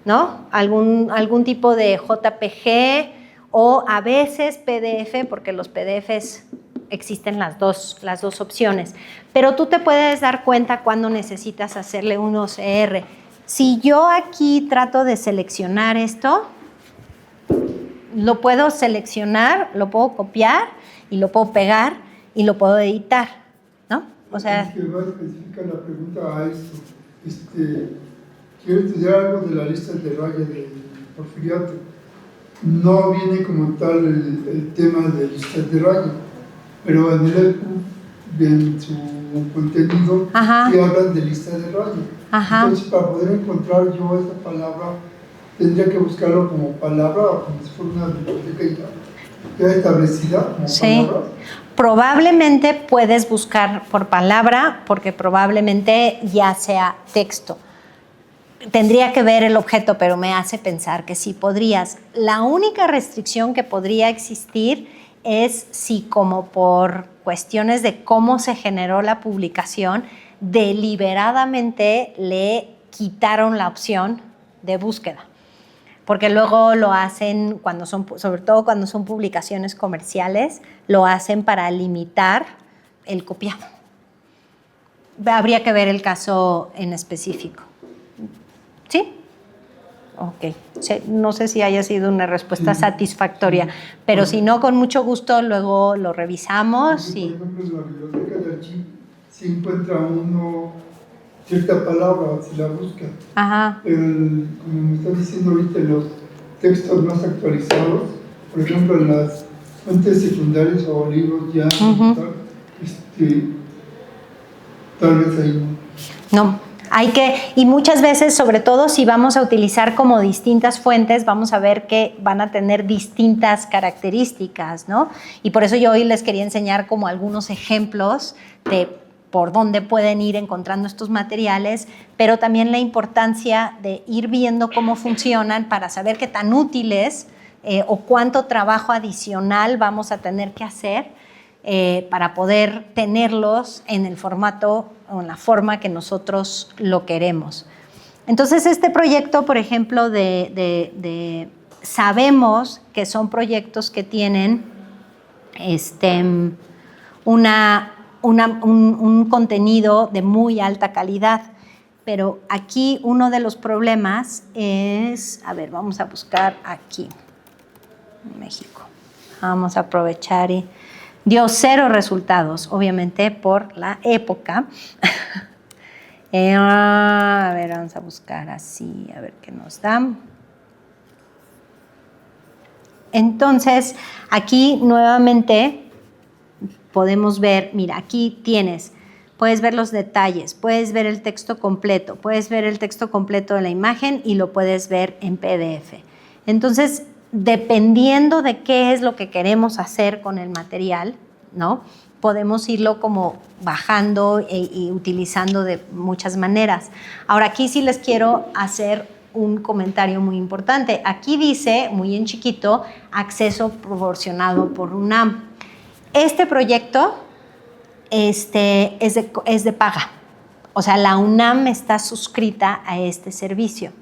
¿no? Algún tipo de JPG o a veces PDF, porque los PDFs existen las dos opciones. Pero tú te puedes dar cuenta cuando necesitas hacerle un OCR. Si yo aquí trato de seleccionar esto, lo puedo seleccionar, lo puedo copiar y lo puedo pegar y lo puedo editar, ¿no? O sea...
Es que va a especificar la pregunta a esto. Quiero estudiar algo de la lista de raya de Porfiriato. No viene como tal el tema de listas de raya, pero en el EPUB, en su contenido, sí hablan de listas de raya. Entonces, para poder encontrar yo esta palabra, tendría que buscarlo como palabra o como si fuera una biblioteca ya establecida como palabra.
Probablemente puedes buscar por palabra, porque probablemente ya sea texto. Tendría que ver el objeto, pero me hace pensar que sí podrías. La única restricción que podría existir es si, como por cuestiones de cómo se generó la publicación, deliberadamente le quitaron la opción de búsqueda. Porque luego lo hacen, sobre todo cuando son publicaciones comerciales, lo hacen para limitar el copiado. Habría que ver el caso en específico. ¿Sí? Ok. No sé si haya sido una respuesta satisfactoria, pero si no, con mucho gusto luego lo revisamos.
Por ejemplo, en la biblioteca de archivo, si encuentra uno cierta palabra, si la busca. Como me está diciendo ahorita, los textos más actualizados, por ejemplo, en las fuentes secundarias o libros ya, tal vez ahí
no. Y muchas veces, sobre todo si vamos a utilizar como distintas fuentes, vamos a ver que van a tener distintas características, ¿no? Y por eso yo hoy les quería enseñar como algunos ejemplos de por dónde pueden ir encontrando estos materiales, pero también la importancia de ir viendo cómo funcionan para saber qué tan útiles o cuánto trabajo adicional vamos a tener que hacer para poder tenerlos en el formato o en la forma que nosotros lo queremos. Entonces, este proyecto, por ejemplo, sabemos que son proyectos que tienen un contenido de muy alta calidad, pero aquí uno de los problemas es, a ver, vamos a buscar aquí, en México. Vamos a aprovechar y dio 0 resultados, obviamente, por la época. A ver, vamos a buscar así, a ver qué nos da. Entonces, aquí nuevamente podemos ver, mira, aquí puedes ver los detalles, puedes ver el texto completo, de la imagen y lo puedes ver en PDF. Entonces, dependiendo de qué es lo que queremos hacer con el material, ¿no?, podemos irlo como bajando y utilizando de muchas maneras. Ahora, aquí sí les quiero hacer un comentario muy importante. Aquí dice, muy en chiquito, acceso proporcionado por UNAM. Este proyecto es de paga. O sea, la UNAM está suscrita a este servicio.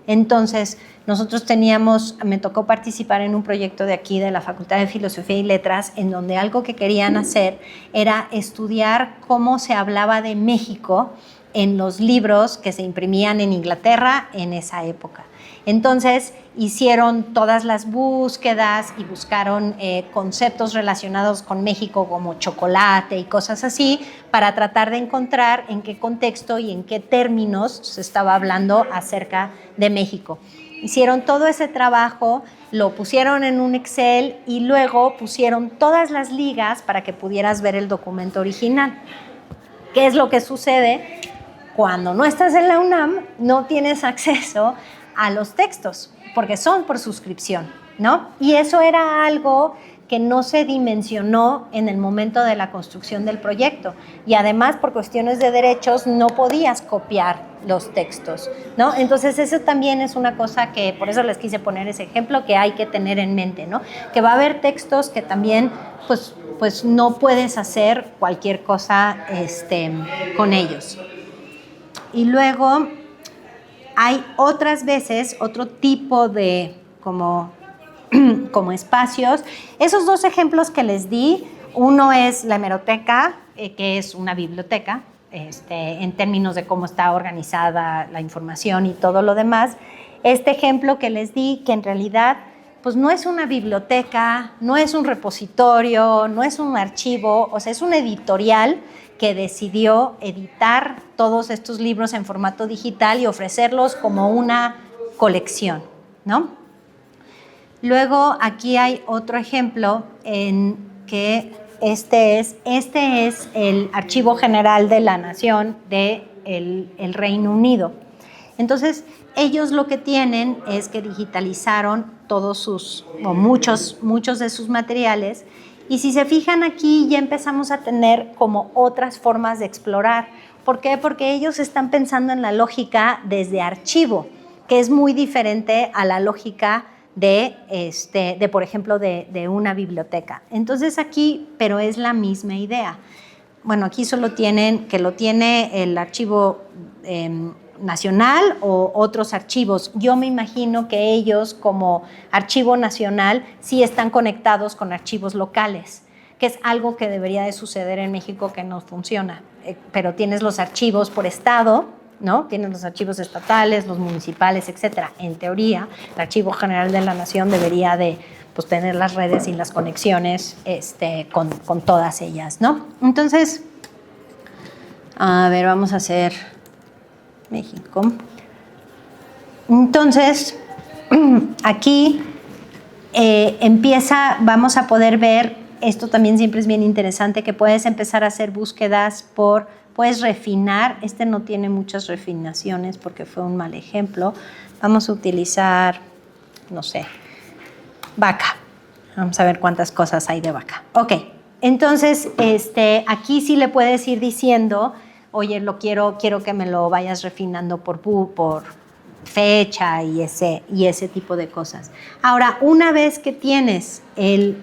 Entonces, nosotros me tocó participar en un proyecto de aquí, de la Facultad de Filosofía y Letras, en donde algo que querían hacer era estudiar cómo se hablaba de México en los libros que se imprimían en Inglaterra en esa época. Entonces, hicieron todas las búsquedas y buscaron conceptos relacionados con México como chocolate y cosas así para tratar de encontrar en qué contexto y en qué términos se estaba hablando acerca de México. Hicieron todo ese trabajo, lo pusieron en un Excel y luego pusieron todas las ligas para que pudieras ver el documento original. ¿Qué es lo que sucede? Cuando no estás en la UNAM, no tienes acceso a los textos, porque son por suscripción, ¿no? Y eso era algo que no se dimensionó en el momento de la construcción del proyecto. Y además, por cuestiones de derechos, no podías copiar los textos, ¿no? Entonces, eso también es una cosa que, por eso les quise poner ese ejemplo, que hay que tener en mente, ¿no? Que va a haber textos que también, pues no puedes hacer cualquier cosa con ellos. Y luego hay otras veces otro tipo de como espacios. Esos 2 ejemplos que les di, uno es la hemeroteca, que es una biblioteca, en términos de cómo está organizada la información y todo lo demás. Este ejemplo que les di, que en realidad pues no es una biblioteca, no es un repositorio, no es un archivo, o sea, es un editorial que decidió editar todos estos libros en formato digital y ofrecerlos como una colección, ¿no? Luego aquí hay otro ejemplo en que este es el Archivo General de la Nación del Reino Unido. Entonces, ellos lo que tienen es que digitalizaron muchos de sus materiales. Y si se fijan aquí, ya empezamos a tener como otras formas de explorar. ¿Por qué? Porque ellos están pensando en la lógica desde archivo, que es muy diferente a la lógica de por ejemplo, de una biblioteca. Entonces aquí, pero es la misma idea. Bueno, aquí solo tiene el archivo nacional o otros archivos. Yo me imagino que ellos, como archivo nacional, sí están conectados con archivos locales, que es algo que debería de suceder en México que no funciona. Pero tienes los archivos por estado, ¿no? Tienes los archivos estatales, los municipales, etcétera. En teoría, el Archivo General de la Nación debería de tener las redes y las conexiones con todas ellas, ¿no? Entonces, a ver, vamos a hacer México. Entonces, aquí vamos a poder ver, esto también siempre es bien interesante, que puedes empezar a hacer búsquedas puedes refinar. No tiene muchas refinaciones porque fue un mal ejemplo. Vamos a utilizar, no sé, vaca. Vamos a ver cuántas cosas hay de vaca. Ok, entonces aquí sí le puedes ir diciendo, oye, quiero que me lo vayas refinando por fecha y ese tipo de cosas. Ahora, una vez que tienes el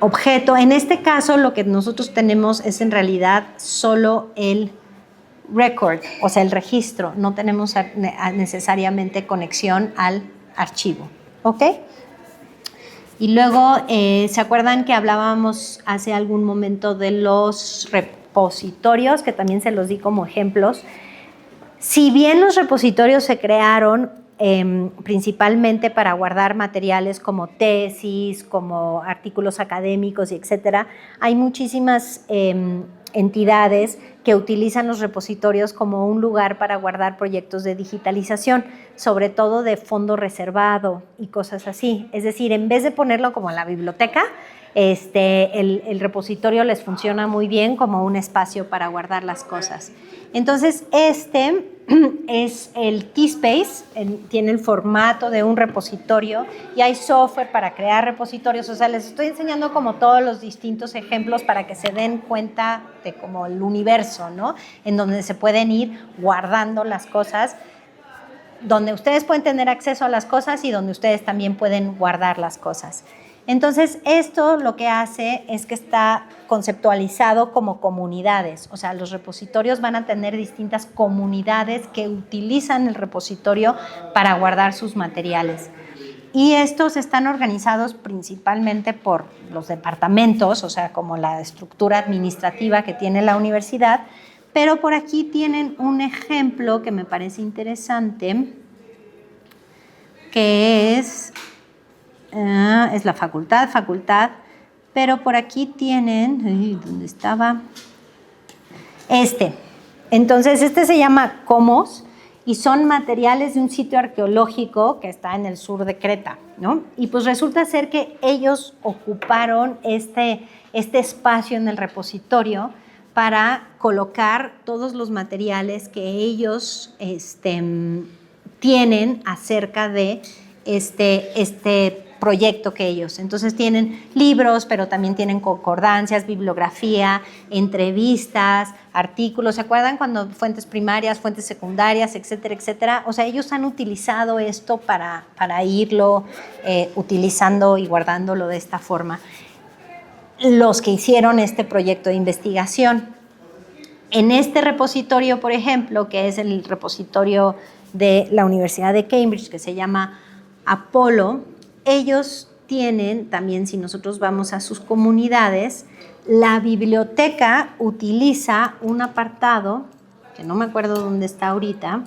objeto, en este caso lo que nosotros tenemos es en realidad solo el record, o sea, el registro, no tenemos necesariamente conexión al archivo, ¿ok? Y luego, ¿se acuerdan que hablábamos hace algún momento de los repositorios, que también se los di como ejemplos? Si bien los repositorios se crearon principalmente para guardar materiales como tesis, como artículos académicos y etcétera, hay muchísimas entidades que utilizan los repositorios como un lugar para guardar proyectos de digitalización, sobre todo de fondo reservado y cosas así. Es decir, en vez de ponerlo como en la biblioteca, el repositorio les funciona muy bien como un espacio para guardar las cosas. Entonces, es el Keyspace, tiene el formato de un repositorio y hay software para crear repositorios. O sea, les estoy enseñando como todos los distintos ejemplos para que se den cuenta de como el universo, ¿no? En donde se pueden ir guardando las cosas, donde ustedes pueden tener acceso a las cosas y donde ustedes también pueden guardar las cosas. Entonces, esto lo que hace es que está conceptualizado como comunidades. O sea, los repositorios van a tener distintas comunidades que utilizan el repositorio para guardar sus materiales. Y estos están organizados principalmente por los departamentos, o sea, como la estructura administrativa que tiene la universidad. Pero por aquí tienen un ejemplo que me parece interesante, que es la facultad, pero por aquí tienen, ¿dónde estaba? Entonces, se llama Comos y son materiales de un sitio arqueológico que está en el sur de Creta, ¿no? Y pues resulta ser que ellos ocuparon este espacio en el repositorio para colocar todos los materiales que ellos tienen acerca de este proyecto que ellos. Entonces tienen libros, pero también tienen concordancias, bibliografía, entrevistas, artículos. ¿Se acuerdan cuando fuentes primarias, fuentes secundarias, etcétera, etcétera? O sea, ellos han utilizado esto para irlo utilizando y guardándolo de esta forma. Los que hicieron este proyecto de investigación. En este repositorio, por ejemplo, que es el repositorio de la Universidad de Cambridge, que se llama Apollo, ellos tienen también, si nosotros vamos a sus comunidades, la biblioteca utiliza un apartado, que no me acuerdo dónde está ahorita,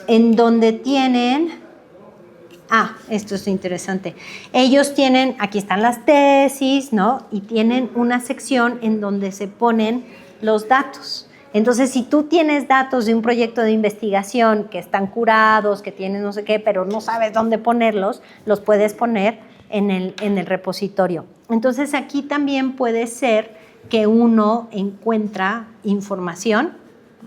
en donde tienen, esto es interesante, ellos tienen, aquí están las tesis, ¿no? Y tienen una sección en donde se ponen los datos. Entonces, si tú tienes datos de un proyecto de investigación que están curados, que tienen no sé qué, pero no sabes dónde ponerlos, los puedes poner en el repositorio. Entonces, aquí también puede ser que uno encuentra información,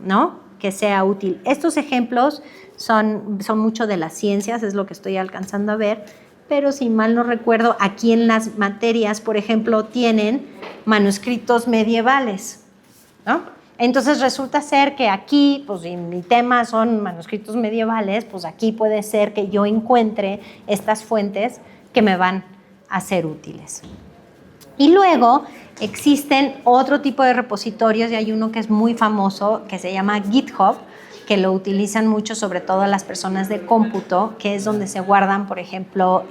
¿no?, que sea útil. Estos ejemplos son mucho de las ciencias, es lo que estoy alcanzando a ver, pero si mal no recuerdo, aquí en las materias, por ejemplo, tienen manuscritos medievales, ¿no? Entonces resulta ser que aquí, pues si mi tema son manuscritos medievales, pues aquí puede ser que yo encuentre estas fuentes que me van a ser útiles. Y luego existen otro tipo de repositorios y hay uno que es muy famoso que se llama GitHub, que lo utilizan mucho, sobre todo las personas de cómputo, que es donde se guardan, por ejemplo,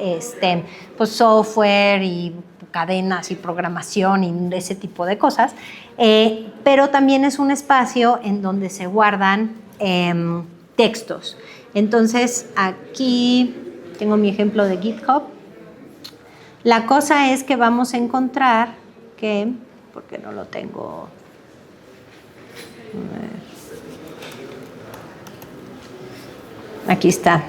pues software y cadenas y programación y ese tipo de cosas, pero también es un espacio en donde se guardan textos. Entonces, aquí tengo mi ejemplo de GitHub. La cosa es que vamos a encontrar que, porque no lo tengo, aquí está.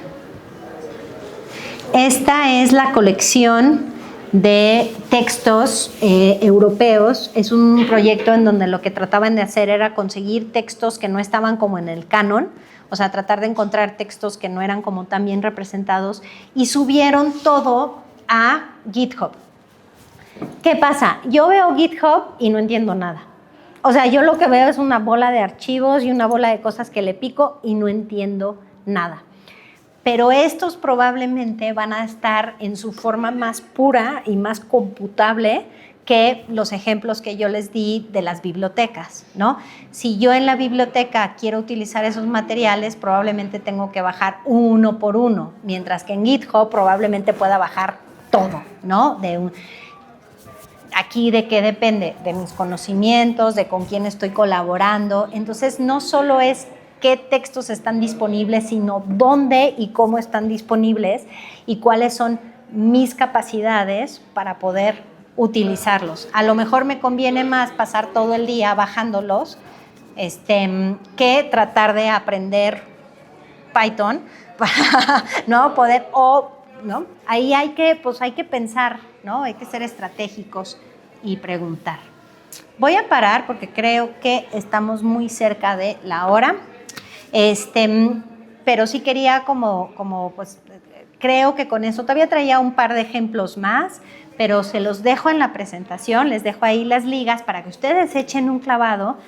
Esta es la colección de textos europeos. Es un proyecto en donde lo que trataban de hacer era conseguir textos que no estaban como en el canon, o sea, tratar de encontrar textos que no eran como tan bien representados, y subieron todo a GitHub. ¿Qué pasa? Yo veo GitHub y no entiendo nada. O sea, yo lo que veo es una bola de archivos y una bola de cosas que le pico y no entiendo nada. Pero estos probablemente van a estar en su forma más pura y más computable que los ejemplos que yo les di de las bibliotecas, ¿no? Si yo en la biblioteca quiero utilizar esos materiales, probablemente tengo que bajar uno por uno, mientras que en GitHub probablemente pueda bajar todo, ¿no? Aquí de qué depende, de mis conocimientos, de con quién estoy colaborando. Entonces, no solo es qué textos están disponibles, sino dónde y cómo están disponibles y cuáles son mis capacidades para poder utilizarlos. A lo mejor me conviene más pasar todo el día bajándolos que tratar de aprender Python para no poder, ¿no? Ahí hay que pensar, ¿no? Hay que ser estratégicos y preguntar. Voy a parar porque creo que estamos muy cerca de la hora. Pero sí quería pues creo que con eso todavía traía un par de ejemplos más, pero se los dejo en la presentación, les dejo ahí las ligas para que ustedes echen un clavado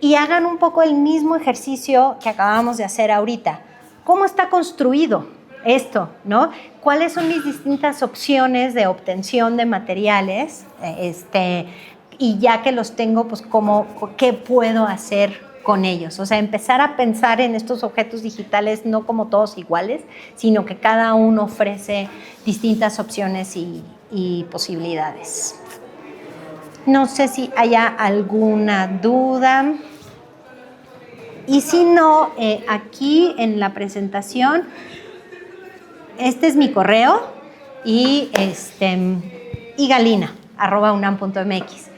y hagan un poco el mismo ejercicio que acabamos de hacer ahorita. ¿Cómo está construido esto, no? ¿Cuáles son mis distintas opciones de obtención de materiales? Y ya que los tengo, pues ¿qué puedo hacer con ellos? O sea, empezar a pensar en estos objetos digitales no como todos iguales, sino que cada uno ofrece distintas opciones y posibilidades. No sé si haya alguna duda. Y si no, aquí en la presentación, este es mi correo y galina@unam.mx.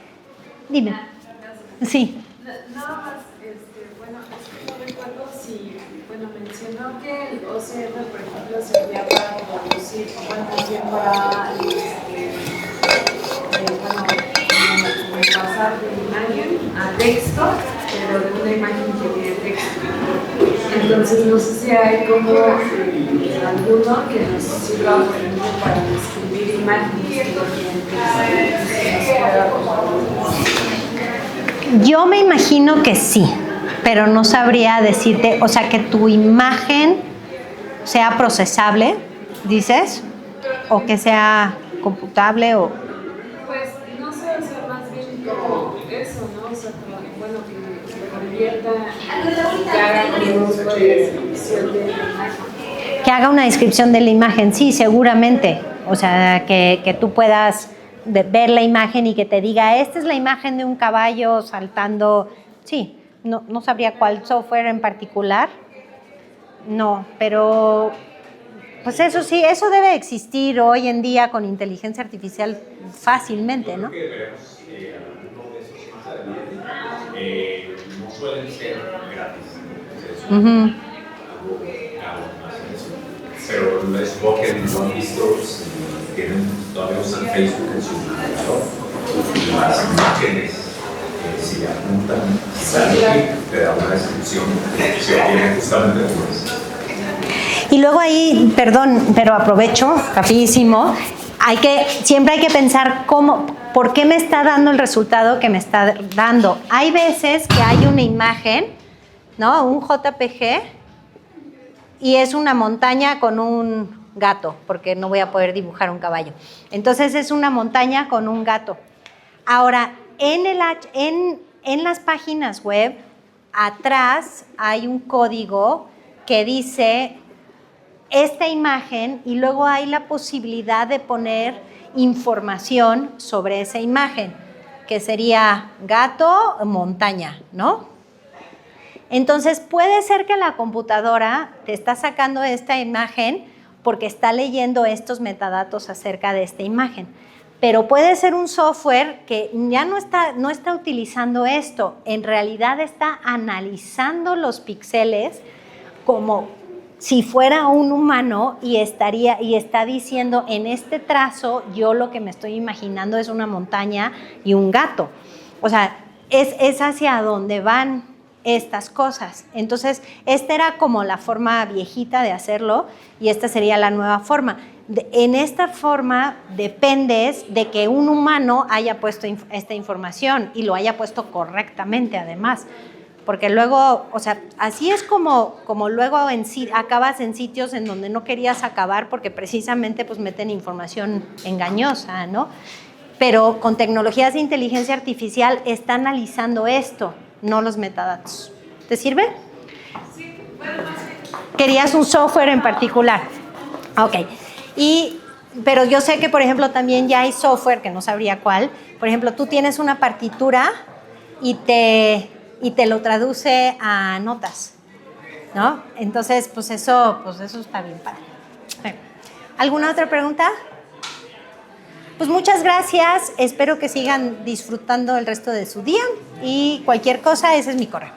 Dime. Sí.
Nada más, bueno, no recuerdo si, mencionó que el OCR, por ejemplo, servía para traducir, también para, pasar de imagen a texto, pero de una imagen que tiene texto. Entonces, no sé si hay como alguno que nos sirva, por ejemplo, para describir imágenes que no tienen texto.
Yo me imagino que sí, pero no sabría decirte, o sea, que tu imagen sea procesable, dices, o que sea computable o...
Pues no sé, o sea, más bien como eso, ¿no? O sea, como, que se convierta, que haga como un tipo de descripción de la imagen.
Que haga una descripción de la imagen, sí, seguramente. O sea, que tú puedas ver la imagen y que te diga, esta es la imagen de un caballo saltando. Sí, no sabría cuál software en particular. No, pero pues eso sí, eso debe existir hoy en día con inteligencia artificial fácilmente, ¿no?
Yo creo que veremos algunos de esos más adelante. No suelen ser gratis. Entonces, algo caro más en eso. Pero les supongo que no han visto si tienen todavía usan Facebook en su navegador. Las imágenes, si apuntan, te da una descripción que tiene justamente como
y luego ahí, perdón, pero aprovecho rapidísimo, siempre hay que pensar por qué me está dando el resultado que me está dando. Hay veces que hay una imagen, ¿no? Un JPG y es una montaña con un gato, porque no voy a poder dibujar un caballo. Entonces es una montaña con un gato. Ahora, en las páginas web, atrás hay un código que dice esta imagen y luego hay la posibilidad de poner información sobre esa imagen, que sería gato, montaña, ¿no? Entonces puede ser que la computadora te está sacando esta imagen porque está leyendo estos metadatos acerca de esta imagen, pero puede ser un software que ya no está utilizando esto, en realidad está analizando los píxeles como si fuera un humano y está diciendo, en este trazo yo lo que me estoy imaginando es una montaña y un gato. O sea, es hacia donde van estas cosas. Entonces, esta era como la forma viejita de hacerlo y esta sería la nueva forma. En esta forma dependes de que un humano haya puesto esta información y lo haya puesto correctamente además. Porque luego, o sea, así es como luego acabas en sitios en donde no querías acabar porque precisamente pues meten información engañosa, ¿no? Pero con tecnologías de inteligencia artificial está analizando esto, no los metadatos. ¿Te sirve?
Sí, bueno, no sé.
¿Querías un software en particular? Ok. Pero yo sé que, por ejemplo, también ya hay software, que no sabría cuál. Por ejemplo, tú tienes una partitura y te lo traduce a notas, ¿no? Entonces, pues eso está bien padre. ¿Alguna otra pregunta? Pues muchas gracias. Espero que sigan disfrutando el resto de su día y cualquier cosa, ese es mi correo.